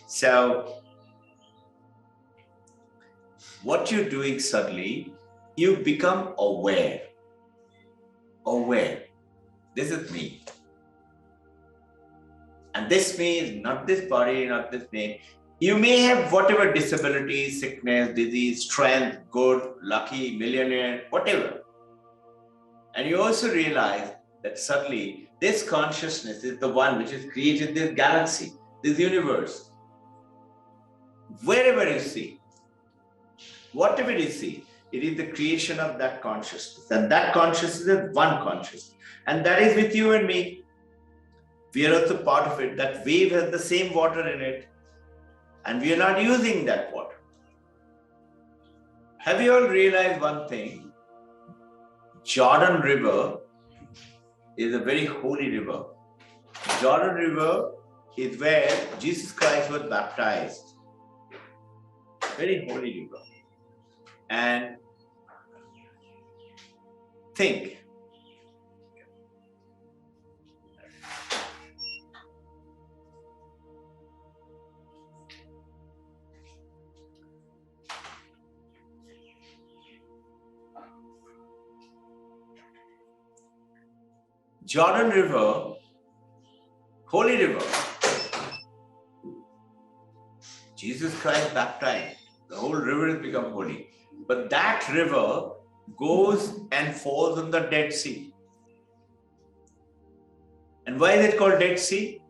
So, what you're doing suddenly, you become aware. Aware. This is me. And this me is not this body, not this name. You may have whatever disability, sickness, disease, strength, good, lucky, millionaire, whatever. And you also realize that suddenly this consciousness is the one which has created this galaxy, this universe. Wherever you see, whatever you see, it is the creation of that consciousness. And that consciousness is one consciousness. And that is with you and me. We are also part of it. That wave has the same water in it. And we are not using that water. Have you all realized one thing? Jordan River is a very holy river. Jordan River is where Jesus Christ was baptized. Very holy river. And think, Jordan River, holy river. Jesus Christ baptized. The whole river has become holy. But that river goes and falls on the Dead Sea. And why is it called Dead Sea?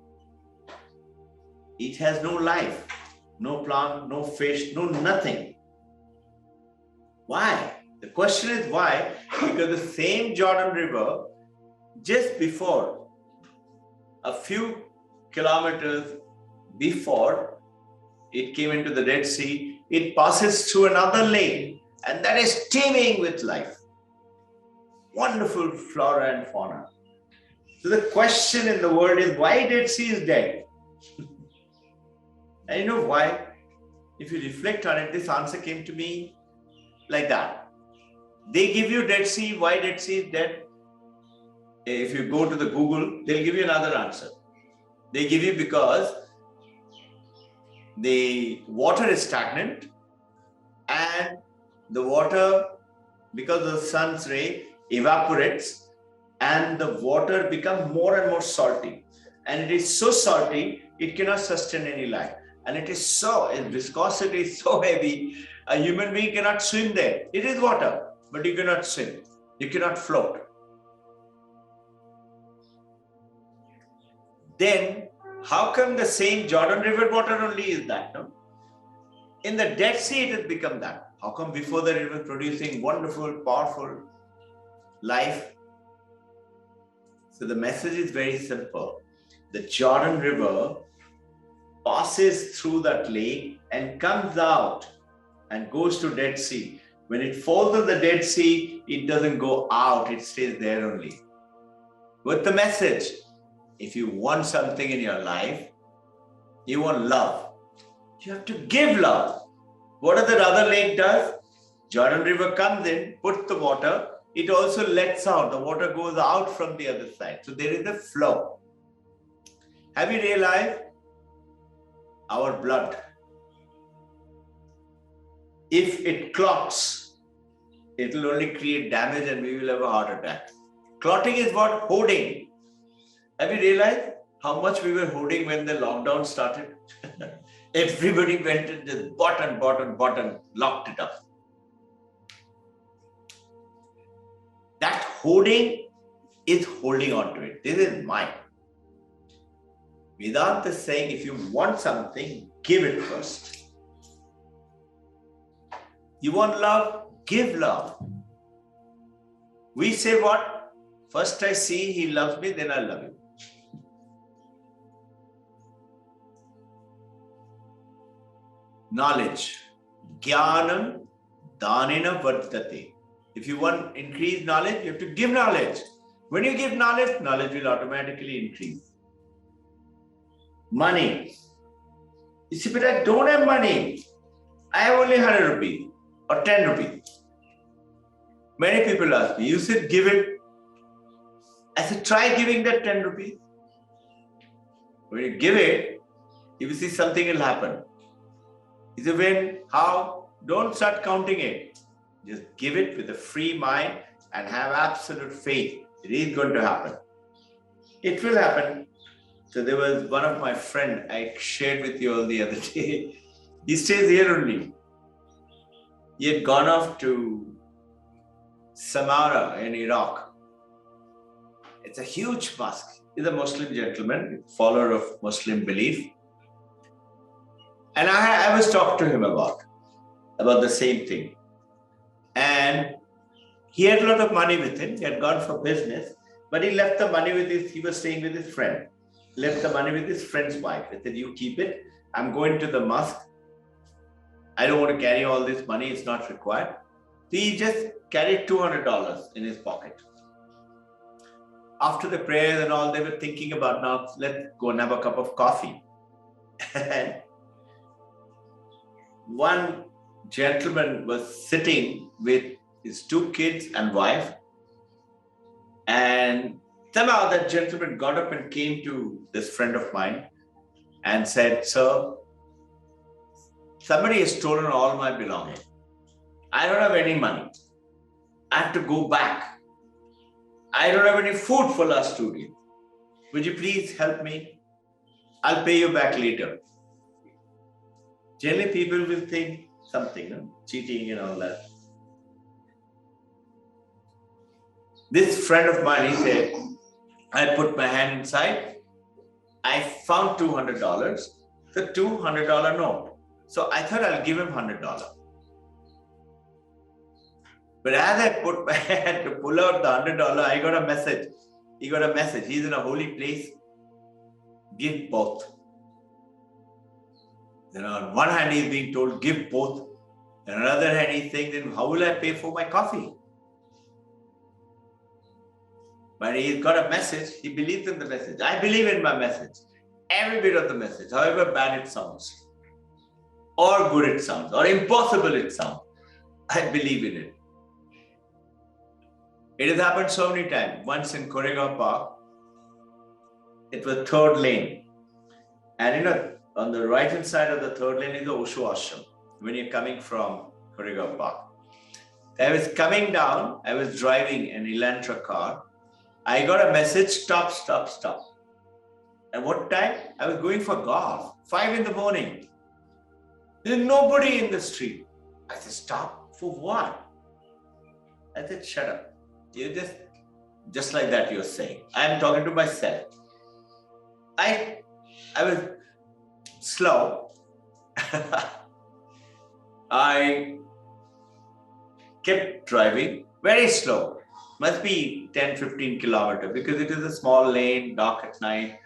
It has no life, no plant, no fish, no nothing. Why? The question is why? Because the same Jordan River, just before, a few kilometers before it came into the Dead Sea, it passes through another lake, and that is teeming with life. Wonderful flora and fauna. So the question in the world is, why Dead Sea is dead? And you know why? If you reflect on it, this answer came to me like that. They give you Dead Sea, why Dead Sea is dead? If you go to the Google, they'll give you another answer. They give you because the water is stagnant, and the water, because of the sun's ray, evaporates, and the water becomes more and more salty. And it is so salty, it cannot sustain any life. And it is so, its viscosity is so heavy, a human being cannot swim there. It is water, but you cannot swim. You cannot float. Then, how come the same Jordan River water only is that, no? In the Dead Sea, it has become that. How come before that it was producing wonderful, powerful life? So the message is very simple. The Jordan River passes through that lake and comes out and goes to Dead Sea. When it falls on the Dead Sea, it doesn't go out, it stays there only. With the message, if you want something in your life, you want love, you have to give love. What does the other lake does? Jordan River comes in, puts the water, it also lets out. The water goes out from the other side. So there is a flow. Have you realized our blood, if it clots, it will only create damage and we will have a heart attack. Clotting is what? Hoarding. Have you realized how much we were hoarding when the lockdown started? Everybody went and just bought and locked it up. That hoarding is holding on to it. This is mine. Vedanta is saying if you want something, give it first. You want love? Give love. We say what? First I see he loves me, then I love him. Knowledge. Jnanam danena vardhate. If you want increased knowledge, you have to give knowledge. When you give knowledge, knowledge will automatically increase. Money. You see, but I don't have money. I have only 100 rupees or 10 rupees. Many people ask me, you said give it. I said, try giving that 10 rupees. When you give it, you will see something will happen. He said, when? How? Don't start counting it. Just give it with a free mind and have absolute faith. It is going to happen. It will happen. So there was one of my friends I shared with you all the other day. He stays here only. He had gone off to Samarra in Iraq. It's a huge mosque. He's a Muslim gentleman, follower of Muslim belief. And I was talking to him about the same thing. And he had a lot of money with him. He had gone for business, but he left the money he was staying with his friend. Left the money with his friend's wife. He said, you keep it. I'm going to the mosque. I don't want to carry all this money. It's not required. So he just carried $200 in his pocket. After the prayers and all, they were thinking about, now let's go and have a cup of coffee. And one gentleman was sitting with his 2 kids and wife, and somehow that gentleman got up and came to this friend of mine and said, sir, somebody has stolen all my belongings. I don't have any money. I have to go back. I don't have any food for last 2 days. Would you please help me? I'll pay you back later. Generally, people will think something, no? Cheating and all that. This friend of mine, he said, I put my hand inside. I found $200, the $200 note. So I thought I'll give him $100. But as I put my hand to pull out the $100, I got a message. He got a message. He's in a holy place. Give both. Then on one hand, he's being told, give both. And on the other hand, he's saying, then how will I pay for my coffee? But he's got a message. He believes in the message. I believe in my message. Every bit of the message, however bad it sounds, or good it sounds, or impossible it sounds, I believe in it. It has happened so many times. Once in Koregaon Park, it was 3rd lane. And on the right hand side of the 3rd lane is the Osho Ashram when you're coming from Koregaon Park. I was coming down, I was driving an Elantra car. I got a message, stop, stop, stop. At what time? I was going for golf, 5 in the morning. There's nobody in the street. I said, stop, for what? I said, shut up. You just like that you're saying. I'm talking to myself. I was slow. I kept driving very slow. Must be 10, 15 kilometers because it is a small lane, dark at night.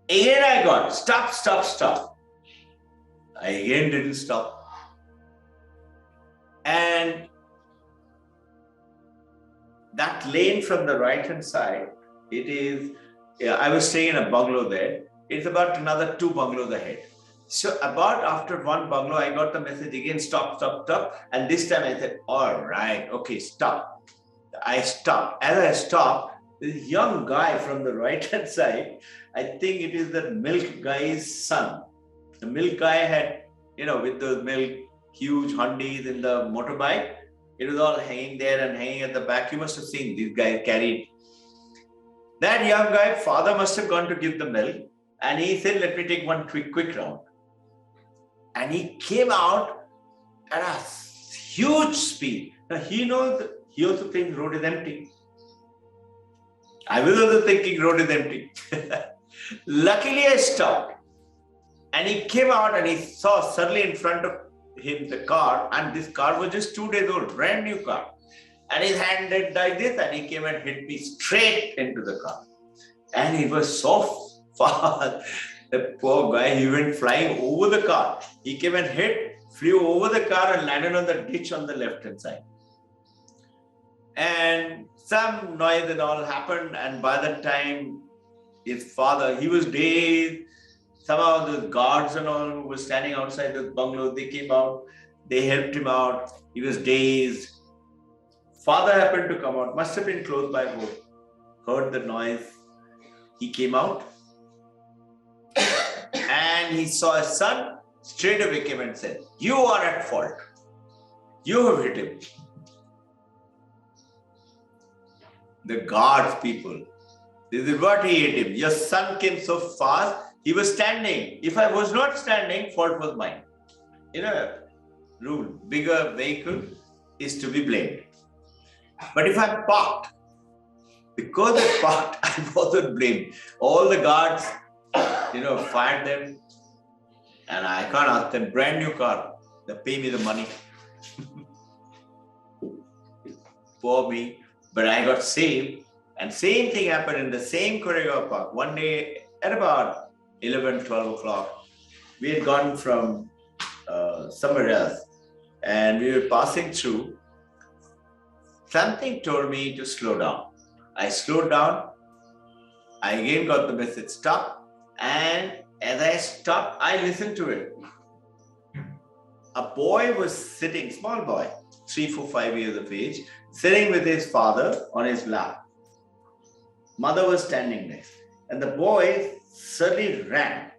Again I got, stop, stop, stop. I again didn't stop. And that lane from the right-hand side, I was staying in a bungalow there. It's about another 2 bungalows ahead. So about after one bungalow, I got the message again, stop, stop, stop. And this time I said, all right, okay, stop. I stopped. As I stopped, this young guy from the right-hand side, I think it is the milk guy's son. The milk guy had, with those milk, huge hundis in the motorbike. It was all hanging there and hanging at the back. You must have seen this guy carried. That young guy, father must have gone to give the milk. And he said, let me take one quick round. And he came out at a huge speed. Now he also thinks road is empty. I was also thinking road is empty. Luckily I stopped. And he came out and he saw suddenly in front of him the car, and this car was just 2 days old, brand new car. And his hand did like this, and he came and hit me straight into the car. And he was so fast. The poor guy, he went flying over the car. He came and flew over the car and landed on the ditch on the left-hand side. And some noise and all happened, and by the time his father, he was dazed. Somehow the guards and all who were standing outside the bungalow, they came out, they helped him out. He was dazed. Father happened to come out, must have been close by home, heard the noise. He came out and he saw his son, straight away came and said, you are at fault. You have hit him. The guards people, this is what he hit him. Your son came so fast, he was standing. If I was not standing, fault was mine. Rule, bigger vehicle is to be blamed. But if I parked, because I parked, I wasn't blamed. All the guards, fired them. And I can't ask them, brand new car, they pay me the money. Poor me. But I got saved. And same thing happened in the same Koregaon Park. One day at about 11, 12 o'clock, we had gone from somewhere else. And we were passing through. Something told me to slow down. I slowed down. I again got the message, stop. And as I stopped, I listened to it. A boy was sitting, small boy, 3, 4, 5 years of age, sitting with his father on his lap. Mother was standing next. And the boy suddenly ran.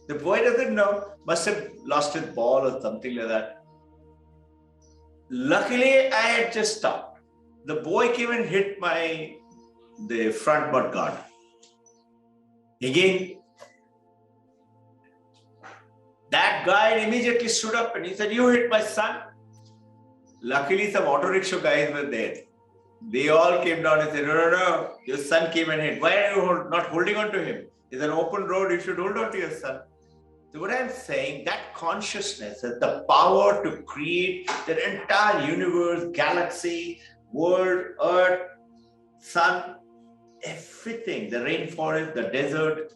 The boy doesn't know, must have lost his ball or something like that. Luckily, I had just stopped. The boy came and hit the front mud guard. Again, that guy immediately stood up and he said, you hit my son. Luckily, some auto rickshaw guys were there. They all came down and said, no, your son came and hit. Why are you not holding on to him? It's an open road, you should hold on to your son. So what I'm saying, that consciousness has the power to create the entire universe, galaxy, world, earth, sun, everything, the rainforest, the desert,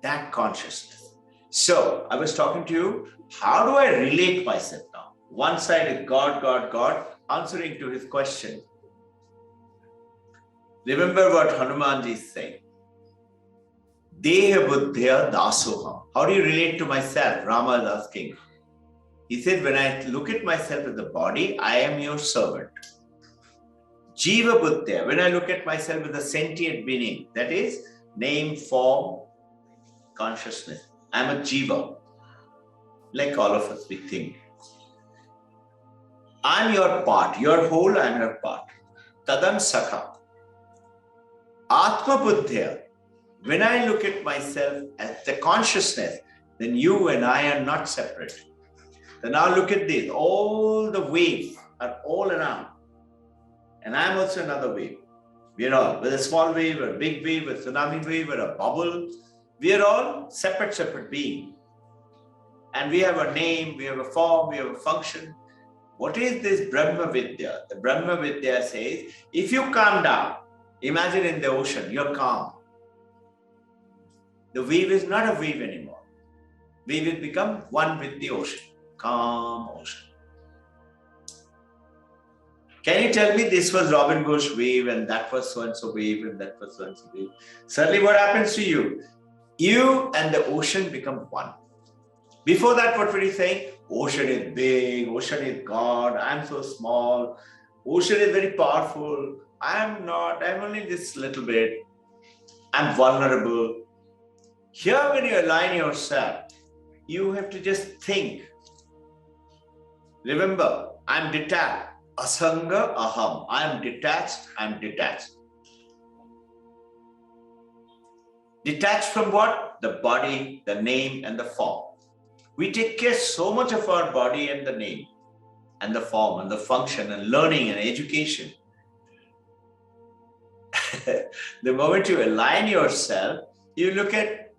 that consciousness. So I was talking to you, how do I relate myself now? One side is God, God, God, answering to his question. Remember what Hanumanji is saying. Deha buddhya dasoham. How do you relate to myself? Rama is asking. He said, when I look at myself as the body, I am your servant. Jiva buddhya. When I look at myself as a sentient being, that is name, form, consciousness. I am a jiva. Like all of us, we think. I am your part. Your whole, I am your part. Tadam sakha. Atma buddhya. When I look at myself as the consciousness, then you and I are not separate. Then now look at this. All the waves are all around. And I am also another wave. We are all, with a small wave, a big wave, a tsunami wave, or a bubble. We are all separate beings. And we have a name, we have a form, we have a function. What is this Brahma Vidya? The Brahma Vidya says, if you calm down, imagine in the ocean, you're calm. The wave is not a wave anymore. We will become one with the ocean. Calm ocean. Can you tell me this was Robbin Ghosh wave and that was so-and-so wave and that was so-and-so wave? Suddenly what happens to you? You and the ocean become one. Before that, what were you saying? Ocean is big, ocean is God, I'm so small, ocean is very powerful, I'm not, I'm only this little bit, I'm vulnerable. Here, when you align yourself, you have to just think. Remember, I'm detached. Asanga aham. I'm detached, I'm detached. Detached from what? The body, the name, and the form. We take care so much of our body and the name, and the form, and the function, and learning, and education. The moment you align yourself, you look at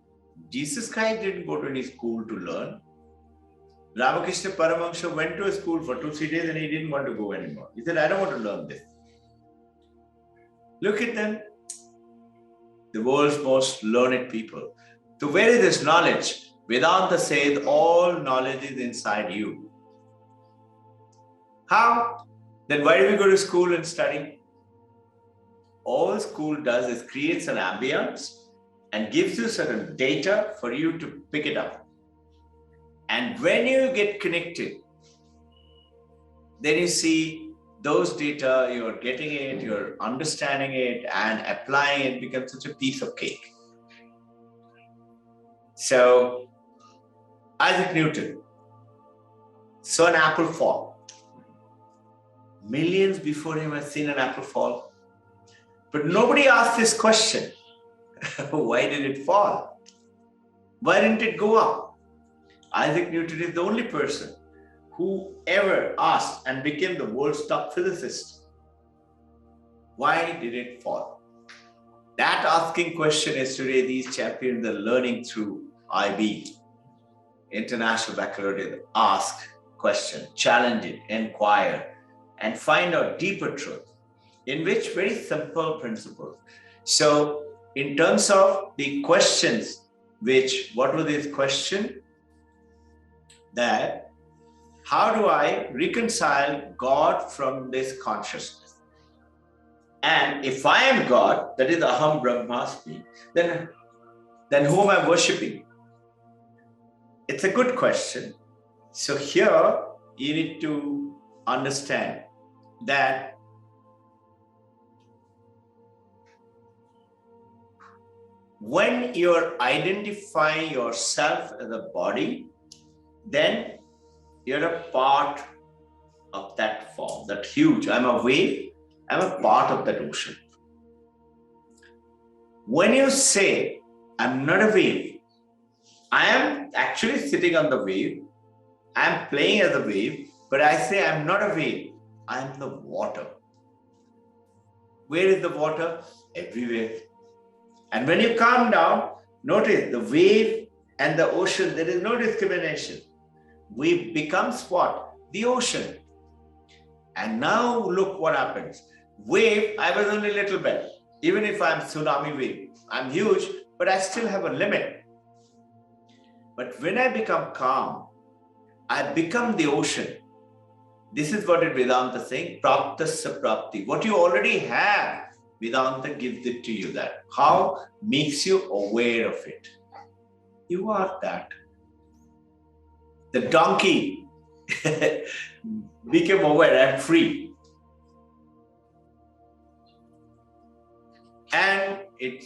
Jesus Christ didn't go to any school to learn. Ramakrishna Paramahamsa went to a school for 2-3 days and he didn't want to go anymore. He said, I don't want to learn this. Look at them, the world's most learned people. So where is this knowledge? Vedanta says all knowledge is inside you. How? Then why do we go to school and study? All school does is creates an ambience and gives you certain data for you to pick it up. And when you get connected, then you see those data, you're getting it, you're understanding it, and applying it becomes such a piece of cake. So, Isaac Newton saw an apple fall. Millions before him had seen an apple fall. But nobody asked this question. Why did it fall? Why didn't it go up? Isaac Newton is the only person who ever asked and became the world's top physicist. Why did it fall? That asking question is today these champions are learning through IB, International Baccalaureate. Ask question, challenge it, inquire, and find out deeper truth, in which very simple principles. So in terms of the questions, what was this question? That how do I reconcile God from this consciousness? And if I am God, that is Aham Brahmasmi, then who am I worshipping? It's a good question. So here you need to understand that when you're identifying yourself as a body, then you're a part of that form, that huge, I'm a wave, I'm a part of that ocean. When you say, I'm not a wave, I am actually sitting on the wave, I'm playing as a wave, but I say I'm not a wave, I'm the water. Where is the water? Everywhere. And when you calm down, notice the wave and the ocean, there is no discrimination. Wave becomes what? The ocean. And now look what happens. Wave, I was only a little bit. Even if I'm tsunami wave, I'm huge, but I still have a limit. But when I become calm, I become the ocean. This is what Vedanta is saying, praptasya prapti. What you already have, Vedanta gives it to you. That how makes you aware of it. You are that. The donkey became aware and free. And it,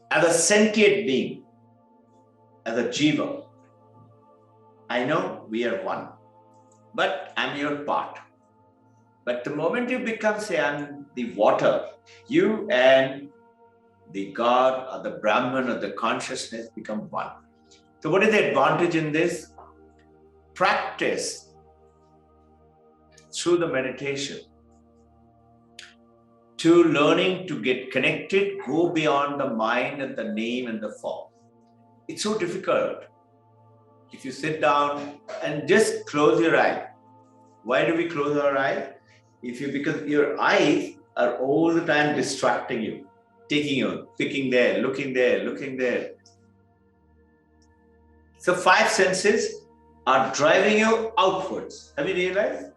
as a sentient being, as a jiva, I know we are one, but I'm your part. But the moment you become, say, I'm the water, you and the God or the Brahman or the consciousness become one. So what is the advantage in this? Practice through the meditation to learning to get connected, go beyond the mind and the name and the form. It's so difficult. If you sit down and just close your eyes. Why do we close our eyes? Because your eyes are all the time distracting you, taking you, picking there, looking there, looking there. So 5 senses are driving you outwards. Have you realized?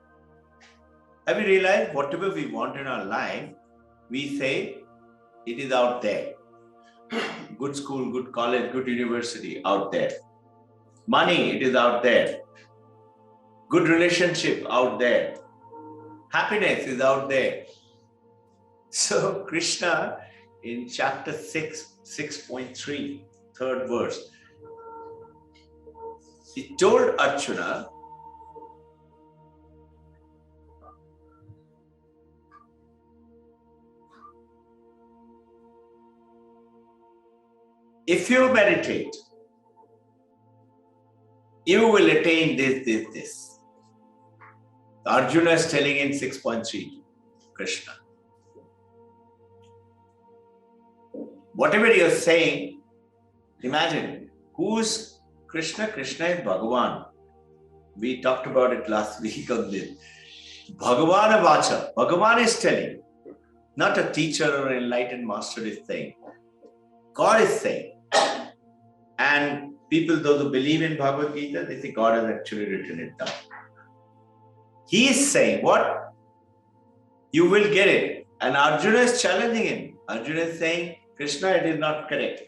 Have you realized whatever we want in our life, we say it is out there. Good school, good college, good university out there. Money, it is out there. Good relationship out there. Happiness is out there. So Krishna in chapter 6, 6.3, third verse, he told Arjuna, if you meditate, you will attain this. Arjuna is telling in 6.3, Krishna. Whatever you're saying, imagine, who's Krishna? Krishna is Bhagavan. We talked about it last week on this. Bhagavan Vacha. Bhagavan is telling, not a teacher or an enlightened master is saying. God is saying. And people, those who believe in Bhagavad Gita, they say God has actually written it down. He is saying, what? You will get it. And Arjuna is challenging him. Arjuna is saying, Krishna, it is not correct.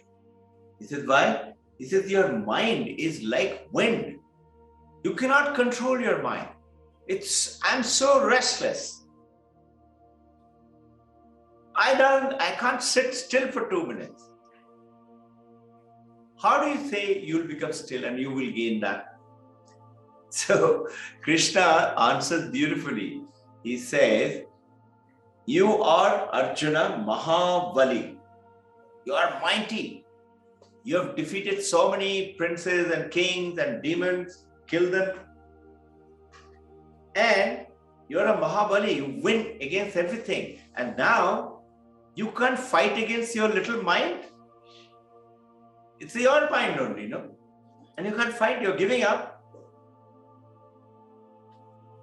He says, why? He says, your mind is like wind. You cannot control your mind. I'm so restless. I can't sit still for 2 minutes. How do you say you'll become still and you will gain that? So Krishna answers beautifully. He says, you are Arjuna Mahabali. You are mighty. You have defeated so many princes and kings and demons, killed them. And you're a Mahabali. You win against everything. And now you can't fight against your little mind. It's your mind only, no? And you can't fight, you're giving up.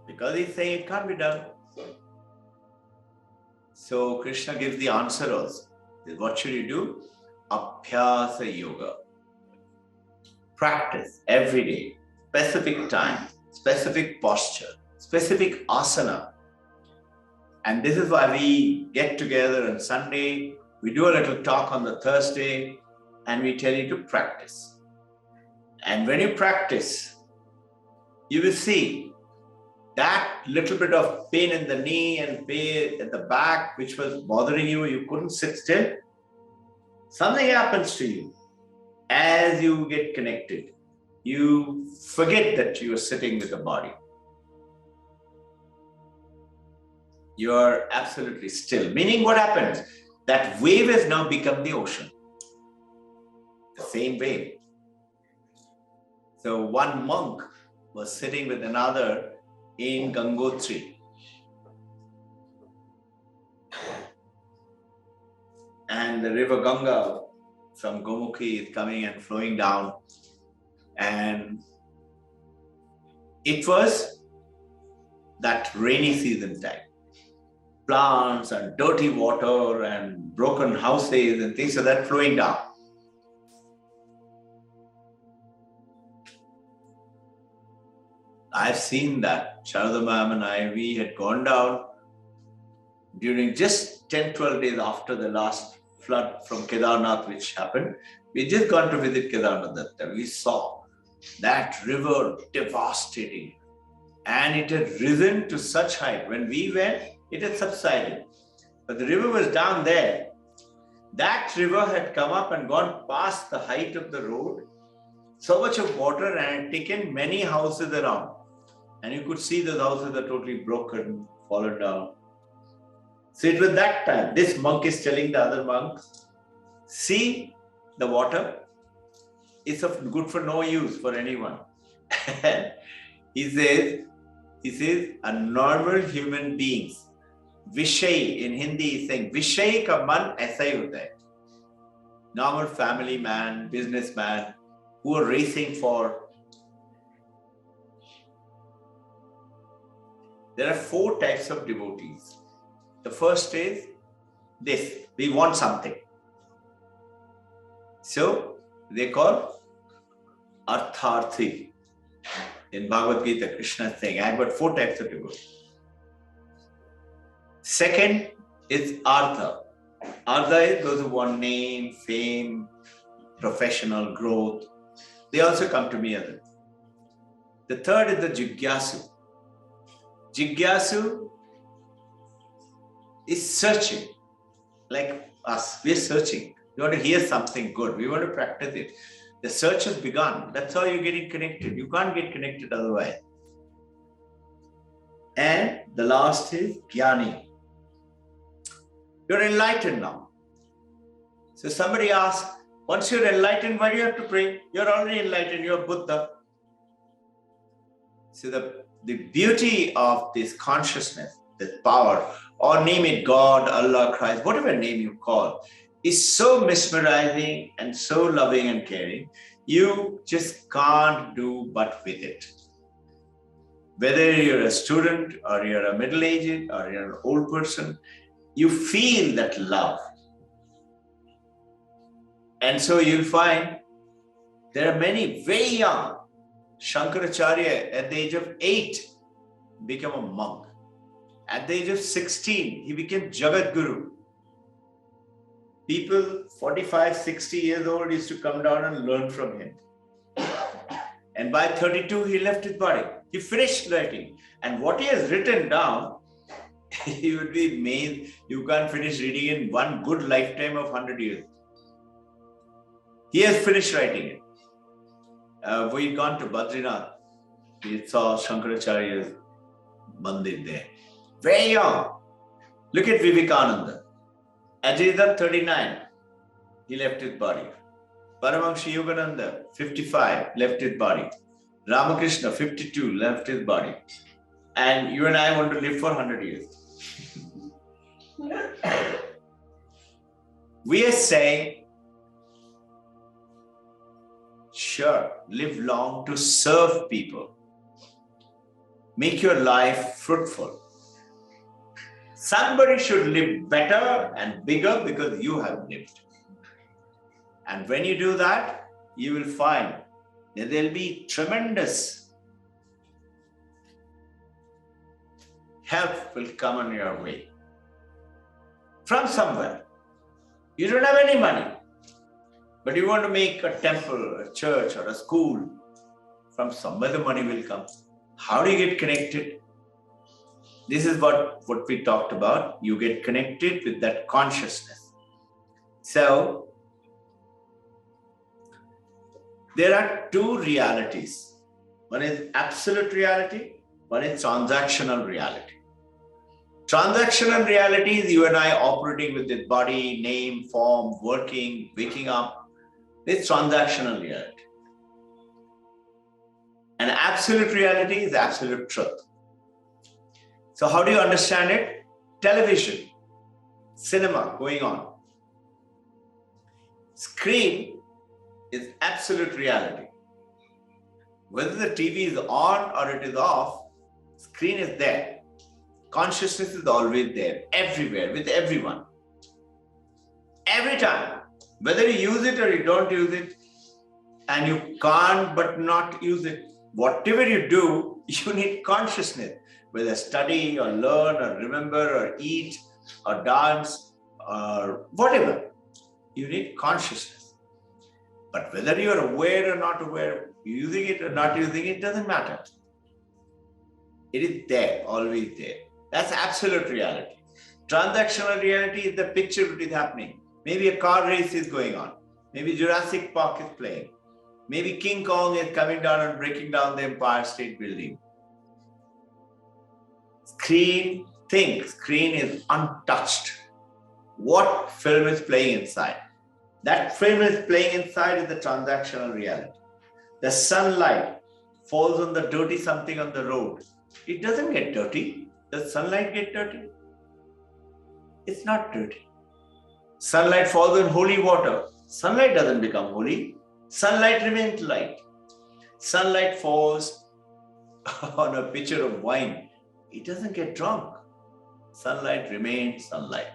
Because he's saying it can't be done. So Krishna gives the answer also. What should you do? Abhyasa yoga. Practice every day, specific time, specific posture, specific asana. And this is why we get together on Sunday. We do a little talk on the Thursday. And we tell you to practice. And when you practice, you will see that little bit of pain in the knee and pain at the back, which was bothering you, you couldn't sit still. Something happens to you as you get connected. You forget that you are sitting with the body. You are absolutely still. Meaning what happens? That wave has now become the ocean. The same way. So one monk was sitting with another in Gangotri. And the river Ganga from Gomukhi is coming and flowing down. And it was that rainy season time. Plants and dirty water and broken houses and things like that flowing down. I've seen that. Sharada ma'am and I, we had gone down during just 10-12 days after the last flood from Kedarnath which happened. We just gone to visit Kedarnath that time. We saw that river devastating. And it had risen to such height. When we went, it had subsided. But the river was down there. That river had come up and gone past the height of the road. So much of water and had taken many houses around. And you could see those houses are totally broken, fallen down. So it was that time. This monk is telling the other monk, see the water, it's good for no use for anyone. he says, a normal human beings, Vishay in Hindi is saying, Vishay ka man aisa hi hota hai. Normal family man, businessman, who are racing for. There are 4 types of devotees. The first is this, we want something. So they call Artharthi. In Bhagavad Gita, Krishna is saying, I've got 4 types of devotees. Second is Artha. Otherwise, those who want name, fame, professional growth, they also come to me. The third is the Jigyasu. Jigyasu is searching, like us. We're searching. We want to hear something good. We want to practice it. The search has begun. That's how you're getting connected. You can't get connected otherwise. And the last is Jnani. You're enlightened now. So somebody asks, once you're enlightened, why do you have to pray? You're already enlightened. You're Buddha. So the beauty of this consciousness, this power, or name it God, Allah, Christ, whatever name you call, is so mesmerizing and so loving and caring, you just can't do but with it. Whether you're a student or you're a middle-aged or you're an old person, you feel that love. And so you'll find there are many very young. Shankaracharya, at the age of 8, became a monk. At the age of 16, he became Jagat Guru. People 45, 60 years old used to come down and learn from him. And by 32, he left his body. He finished writing. And what he has written down, you would be amazed. You can't finish reading in one good lifetime of 100 years. He has finished writing it. We'd gone to Badrinath. We saw Shankaracharya's mandir there. Very young. Look at Vivekananda. At the age of 39, he left his body. Paramahamsa Yogananda, 55, left his body. Ramakrishna, 52, left his body. And you and I want to live for 100 years. We are saying, sure, live long to serve people. Make your life fruitful. Somebody should live better and bigger because you have lived. And when you do that, you will find that there will be tremendous help will come on your way. From somewhere. You don't have any money, but you want to make a temple, a church, or a school. From somewhere the money will come. How do you get connected? This is what we talked about. You get connected with that consciousness. So, there are two realities. One is absolute reality, one is transactional reality. Transactional reality is you and I operating with this body, name, form, working, waking up. It's transactional reality. And absolute reality is absolute truth. So how do you understand it? Television, cinema going on. Screen is absolute reality. Whether the TV is on or it is off, screen is there. Consciousness is always there, everywhere, with everyone. Every time, whether you use it or you don't use it, and you can't but not use it, whatever you do, you need consciousness. Whether study or learn or remember or eat or dance or whatever, you need consciousness. But whether you are aware or not aware, using it or not using it, doesn't matter. It is there, always there. That's absolute reality. Transactional reality is the picture that is happening. Maybe a car race is going on. Maybe Jurassic Park is playing. Maybe King Kong is coming down and breaking down the Empire State Building. Screen is untouched. What film is playing inside? That film is playing inside is the transactional reality. The sunlight falls on the dirty something on the road. It doesn't get dirty. Does sunlight get dirty? It's not dirty. Sunlight falls on holy water. Sunlight doesn't become holy. Sunlight remains light. Sunlight falls on a pitcher of wine. It doesn't get drunk. Sunlight remains sunlight.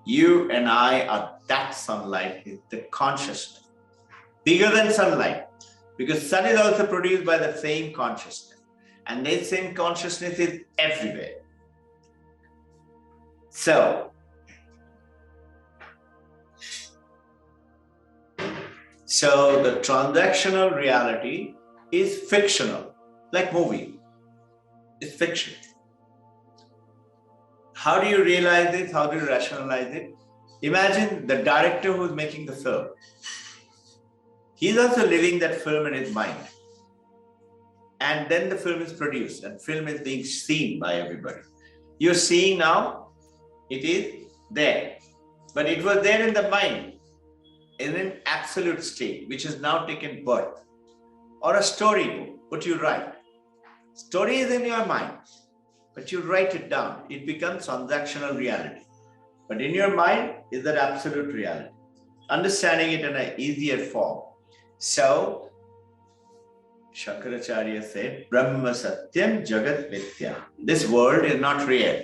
You and I are that sunlight, is the consciousness. Bigger than sunlight. Because sun is also produced by the same consciousness. And that same consciousness is everywhere. So, So the transactional reality is fictional, like movie. It's fiction. How do you realize this? How do you rationalize it? Imagine the director who's making the film. He's also living that film in his mind. And then the film is produced and film is being seen by everybody. You're seeing now, it is there. But it was there in the mind, in an absolute state, which has now taken birth. Or a storybook, what you write. Story is in your mind, but you write it down. It becomes transactional reality. But in your mind is that absolute reality. Understanding it in an easier form. So, Shankaracharya said, Brahma Satyam Jagat Mithya. This world is not real.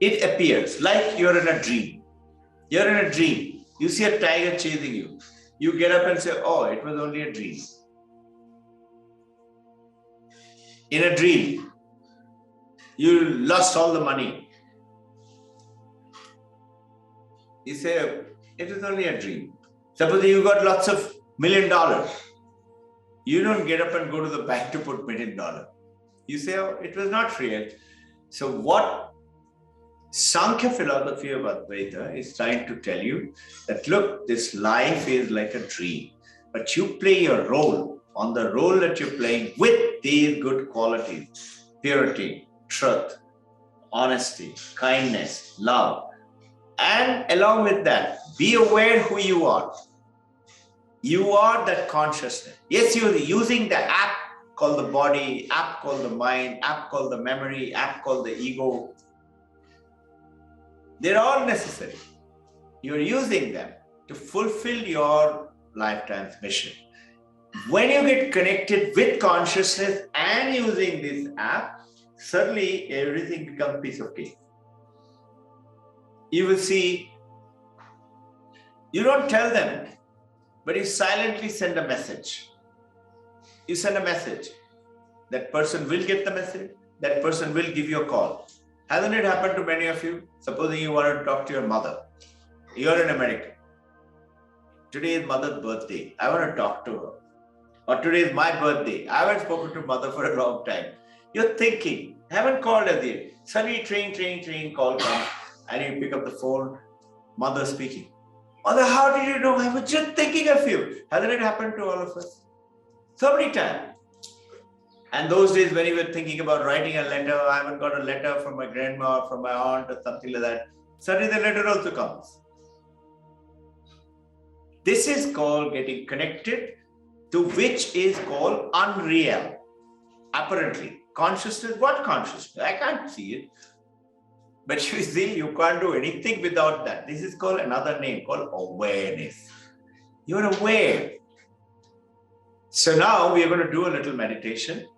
It appears like you're in a dream. You're in a dream. You see a tiger chasing you. You get up and say, oh, it was only a dream. In a dream, you lost all the money. You say, it is only a dream. Suppose you got lots of $1 million. You don't get up and go to the bank to put $1 million. You say, oh, it was not real. So what Sankhya philosophy of Advaita is trying to tell you that, look, this life is like a dream, but you play your role on the role that you're playing with these good qualities: purity, truth, honesty, kindness, love. And along with that, be aware who you are. You are that consciousness. Yes, you're using the app called the body, app called the mind, app called the memory, app called the ego. They're all necessary. You're using them to fulfill your lifetime's mission. When you get connected with consciousness and using this app, suddenly everything becomes a piece of cake. You will see, you don't tell them, but you silently send a message. You send a message. That person will get the message. That person will give you a call. Hasn't it happened to many of you? Supposing you want to talk to your mother. You're in America. Today is mother's birthday. I want to talk to her. Or today is my birthday. I haven't spoken to mother for a long time. You're thinking, haven't called as yet. Suddenly, train, call comes. And you pick up the phone. Mother speaking. Mother, how did you know? I was just thinking of you. Hasn't it happened to all of us? So many times. And those days when you were thinking about writing a letter, I haven't got a letter from my grandma or from my aunt or something like that. Suddenly the letter also comes. This is called getting connected to which is called unreal. Apparently. Consciousness, what consciousness? I can't see it. But you see, you can't do anything without that. This is called another name called awareness. You're aware. So now we are going to do a little meditation.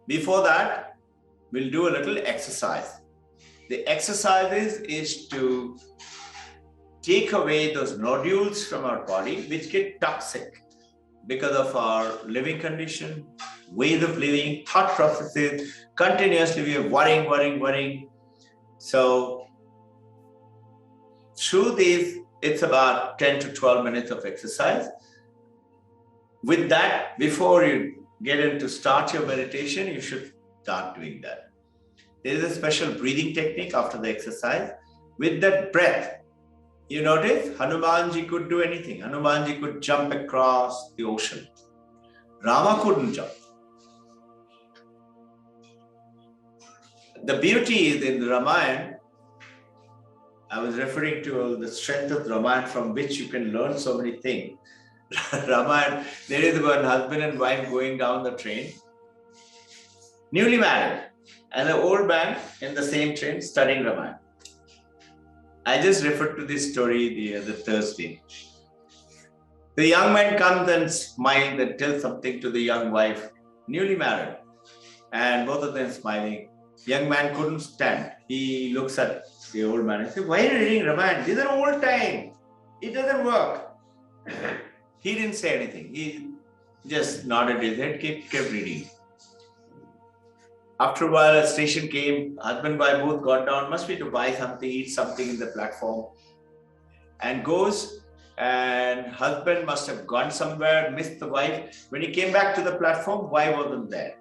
Before that, we'll do a little exercise. The exercise is to take away those nodules from our body which get toxic because of our living condition, ways of living, thought processes. Continuously we are worrying. So through these, it's about 10 to 12 minutes of exercise. With that, before you get into start your meditation, you should start doing that. There is a special breathing technique after the exercise. With that breath, you notice Hanumanji could do anything. Hanumanji could jump across the ocean. Rama couldn't jump. The beauty is in the Ramayana. I was referring to the strength of Ramayana from which you can learn so many things. Ramayana, there is one husband and wife going down the train, newly married, and an old man in the same train studying Ramayana. I just referred to this story the other Thursday. The young man comes and smiles and tells something to the young wife, newly married, and both of them smiling. Young man couldn't stand. He looks at the old man and says, why are you reading Ramayana? This is an old time. It doesn't work. He didn't say anything. He just nodded his head, kept reading. After a while, a station came. Husband and wife both got down. Must be to buy something, eat something in the platform. And goes and husband must have gone somewhere, missed the wife. When he came back to the platform, wife wasn't there.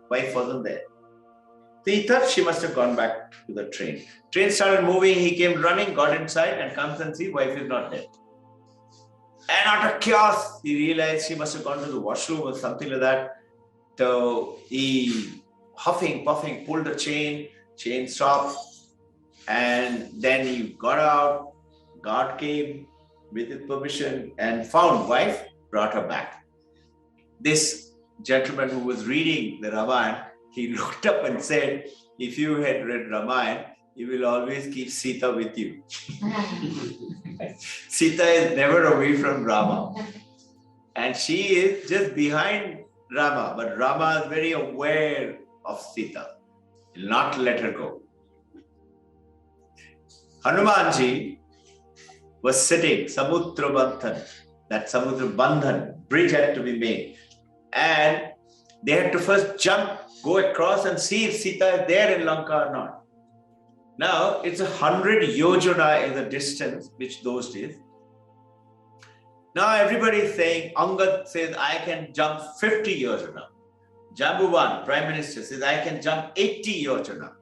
So he thought she must have gone back to the train. Train started moving, he came running, got inside and comes and sees wife is not there. And out of chaos, he realized she must have gone to the washroom or something like that. So he, huffing, puffing, pulled the chain stopped, and then he got out. God came with his permission and found wife, brought her back. This gentleman who was reading the Ramayana, he looked up and said, if you had read Ramayana, you will always keep Sita with you. Sita is never away from Rama. And she is just behind Rama, but Rama is very aware of Sita. He'll not let her go. Hanumanji was sitting, Samudra Bandhan, that Samudra Bandhan, bridge had to be made. And they had to first jump, go across and see if Sita is there in Lanka or not. Now, it's 100 yojana is the distance, which those days. Now everybody is saying, Angad says, I can jump 50 yojana. Jambuwan, Prime Minister, says, I can jump 80 yojana.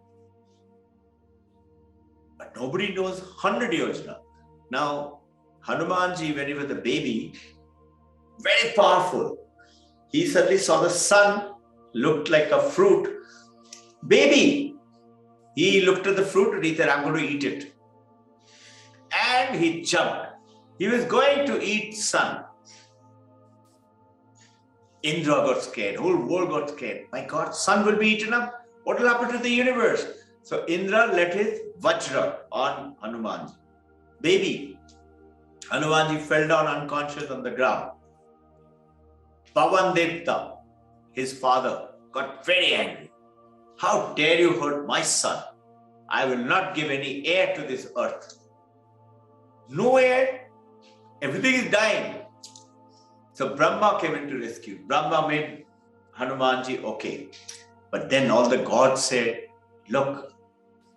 But nobody knows 100 yojana. Now, Hanumanji, when he was a baby, very powerful. He suddenly saw the sun, looked like a fruit. Baby! He looked at the fruit and he said, I'm going to eat it. And he jumped. He was going to eat sun. Indra got scared. Whole world got scared. My God, sun will be eaten up. What will happen to the universe? So Indra let his Vajra on Hanumanji. Baby. Hanumanji fell down unconscious on the ground. Pavandevta, his father, got very angry. How dare you hurt my son? I will not give any air to this earth. No air. Everything is dying. So Brahma came in to rescue. Brahma made Hanumanji okay. But then all the gods said, look,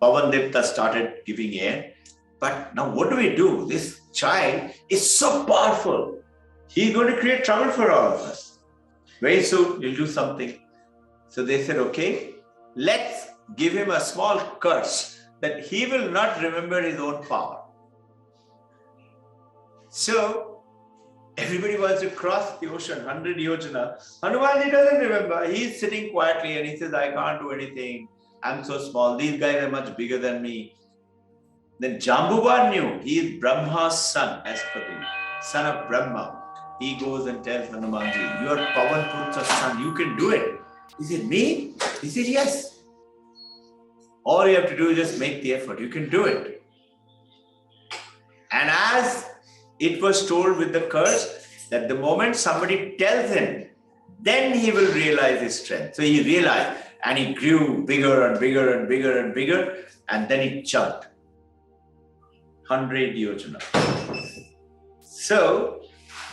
Pavandevta started giving air. But now what do we do? This child is so powerful. He's going to create trouble for all of us. Very soon, he'll do something. So they said, okay, let's give him a small curse that he will not remember his own power. So everybody wants to cross the ocean, 100 yojana. Hanumanji doesn't remember. He's sitting quietly and he says, I can't do anything. I'm so small. These guys are much bigger than me. Then Jambuvan knew he is Brahma's son, Aspati, son of Brahma. He goes and tells Hanumanji, you are Pavanputra's son, you can do it. He said, me? He said, yes. All you have to do is just make the effort. You can do it. And as it was told with the curse, that the moment somebody tells him, then he will realize his strength. So he realized, and he grew bigger and bigger and bigger and bigger, and then he jumped. 100 yojana. So,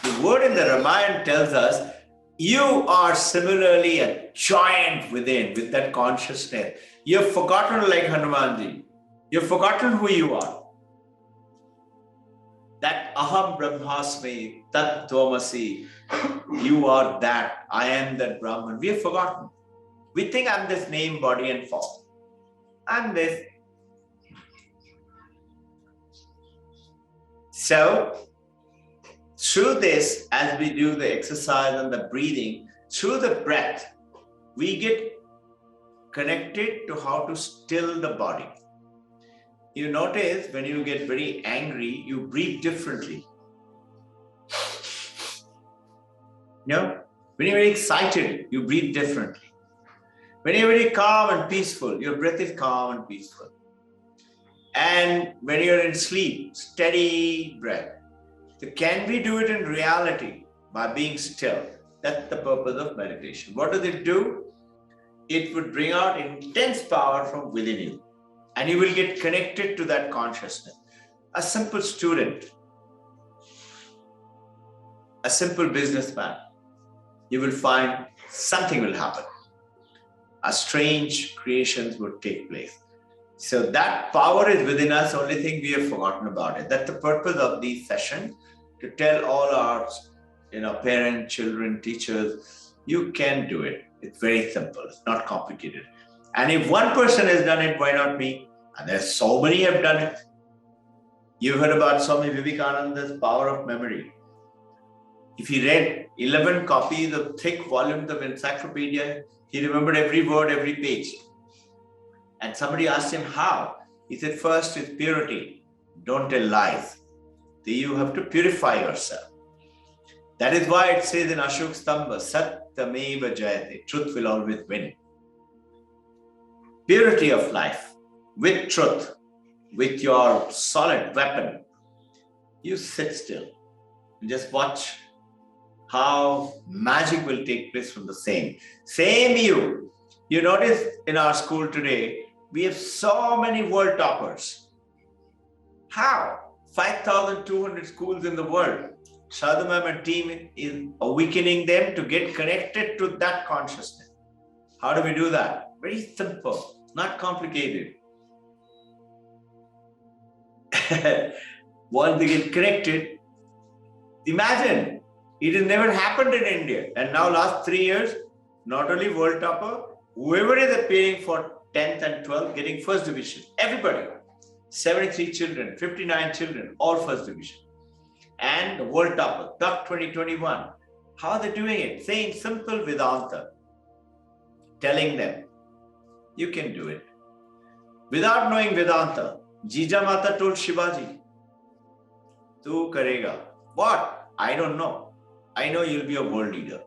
the word in the Ramayana tells us, you are similarly a giant within, with that consciousness. You have forgotten like Hanumanji. You have forgotten who you are. That aham brahmasmi, tat tvamasi. You are that. I am that Brahman. We have forgotten. We think I'm this name, body and form. I'm this. So, through this, as we do the exercise and the breathing, through the breath, we get connected to how to still the body. You notice when you get very angry, you breathe differently. No? When you're very excited, you breathe differently. When you're very calm and peaceful, your breath is calm and peaceful. And when you're in sleep, steady breath. So can we do it in reality by being still? That's the purpose of meditation. What does it do? It would bring out intense power from within you. And you will get connected to that consciousness. A simple student, a simple businessman, you will find something will happen. A strange creations would take place. So that power is within us, only thing we have forgotten about it. That's the purpose of these sessions, to tell all our parents, children, teachers, you can do it. It's very simple. It's not complicated. And if one person has done it, why not me? And there's so many have done it. You've heard about Swami Vivekananda's power of memory. If he read 11 copies of thick volumes of encyclopedia, he remembered every word, every page. And somebody asked him how. He said, first is purity. Don't tell lies. You have to purify yourself. That is why it says in Ashok Stamba, Satyameva Jayate. Truth will always win. Purity of life with truth, with your solid weapon. You sit still and just watch how magic will take place from the same. Same you. You notice in our school today, we have so many world toppers. How? 5,200 schools in the world. Sadhu Ma'am and team is awakening them to get connected to that consciousness. How do we do that? Very simple, not complicated. Once they get connected, imagine, it has never happened in India. And now last 3 years, not only world topper, whoever is appearing for 10th and 12th, getting first division. Everybody. 73 children, 59 children, all first division. And the world topper, top 2021. How are they doing it? Saying simple Vedanta. Telling them, you can do it. Without knowing Vedanta, Jija Mata told Shivaji, Tu karega. What? I don't know. I know you'll be a world leader.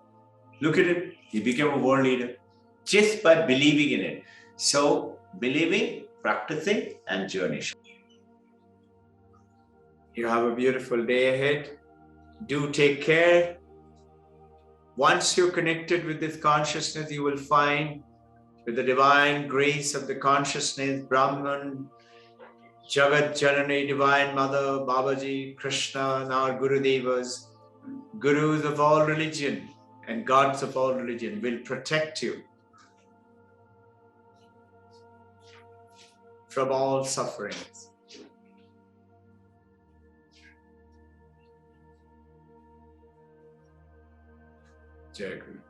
Look at him. He became a world leader just by believing in it. So, believing, practicing, and journey. You have a beautiful day ahead. Do take care. Once you're connected with this consciousness, you will find with the divine grace of the consciousness, Brahman, Jagat Janani, Divine Mother, Babaji, Krishna, and our Gurudevas, Gurus of all religion and gods of all religion will protect you from all sufferings. Jai Guru.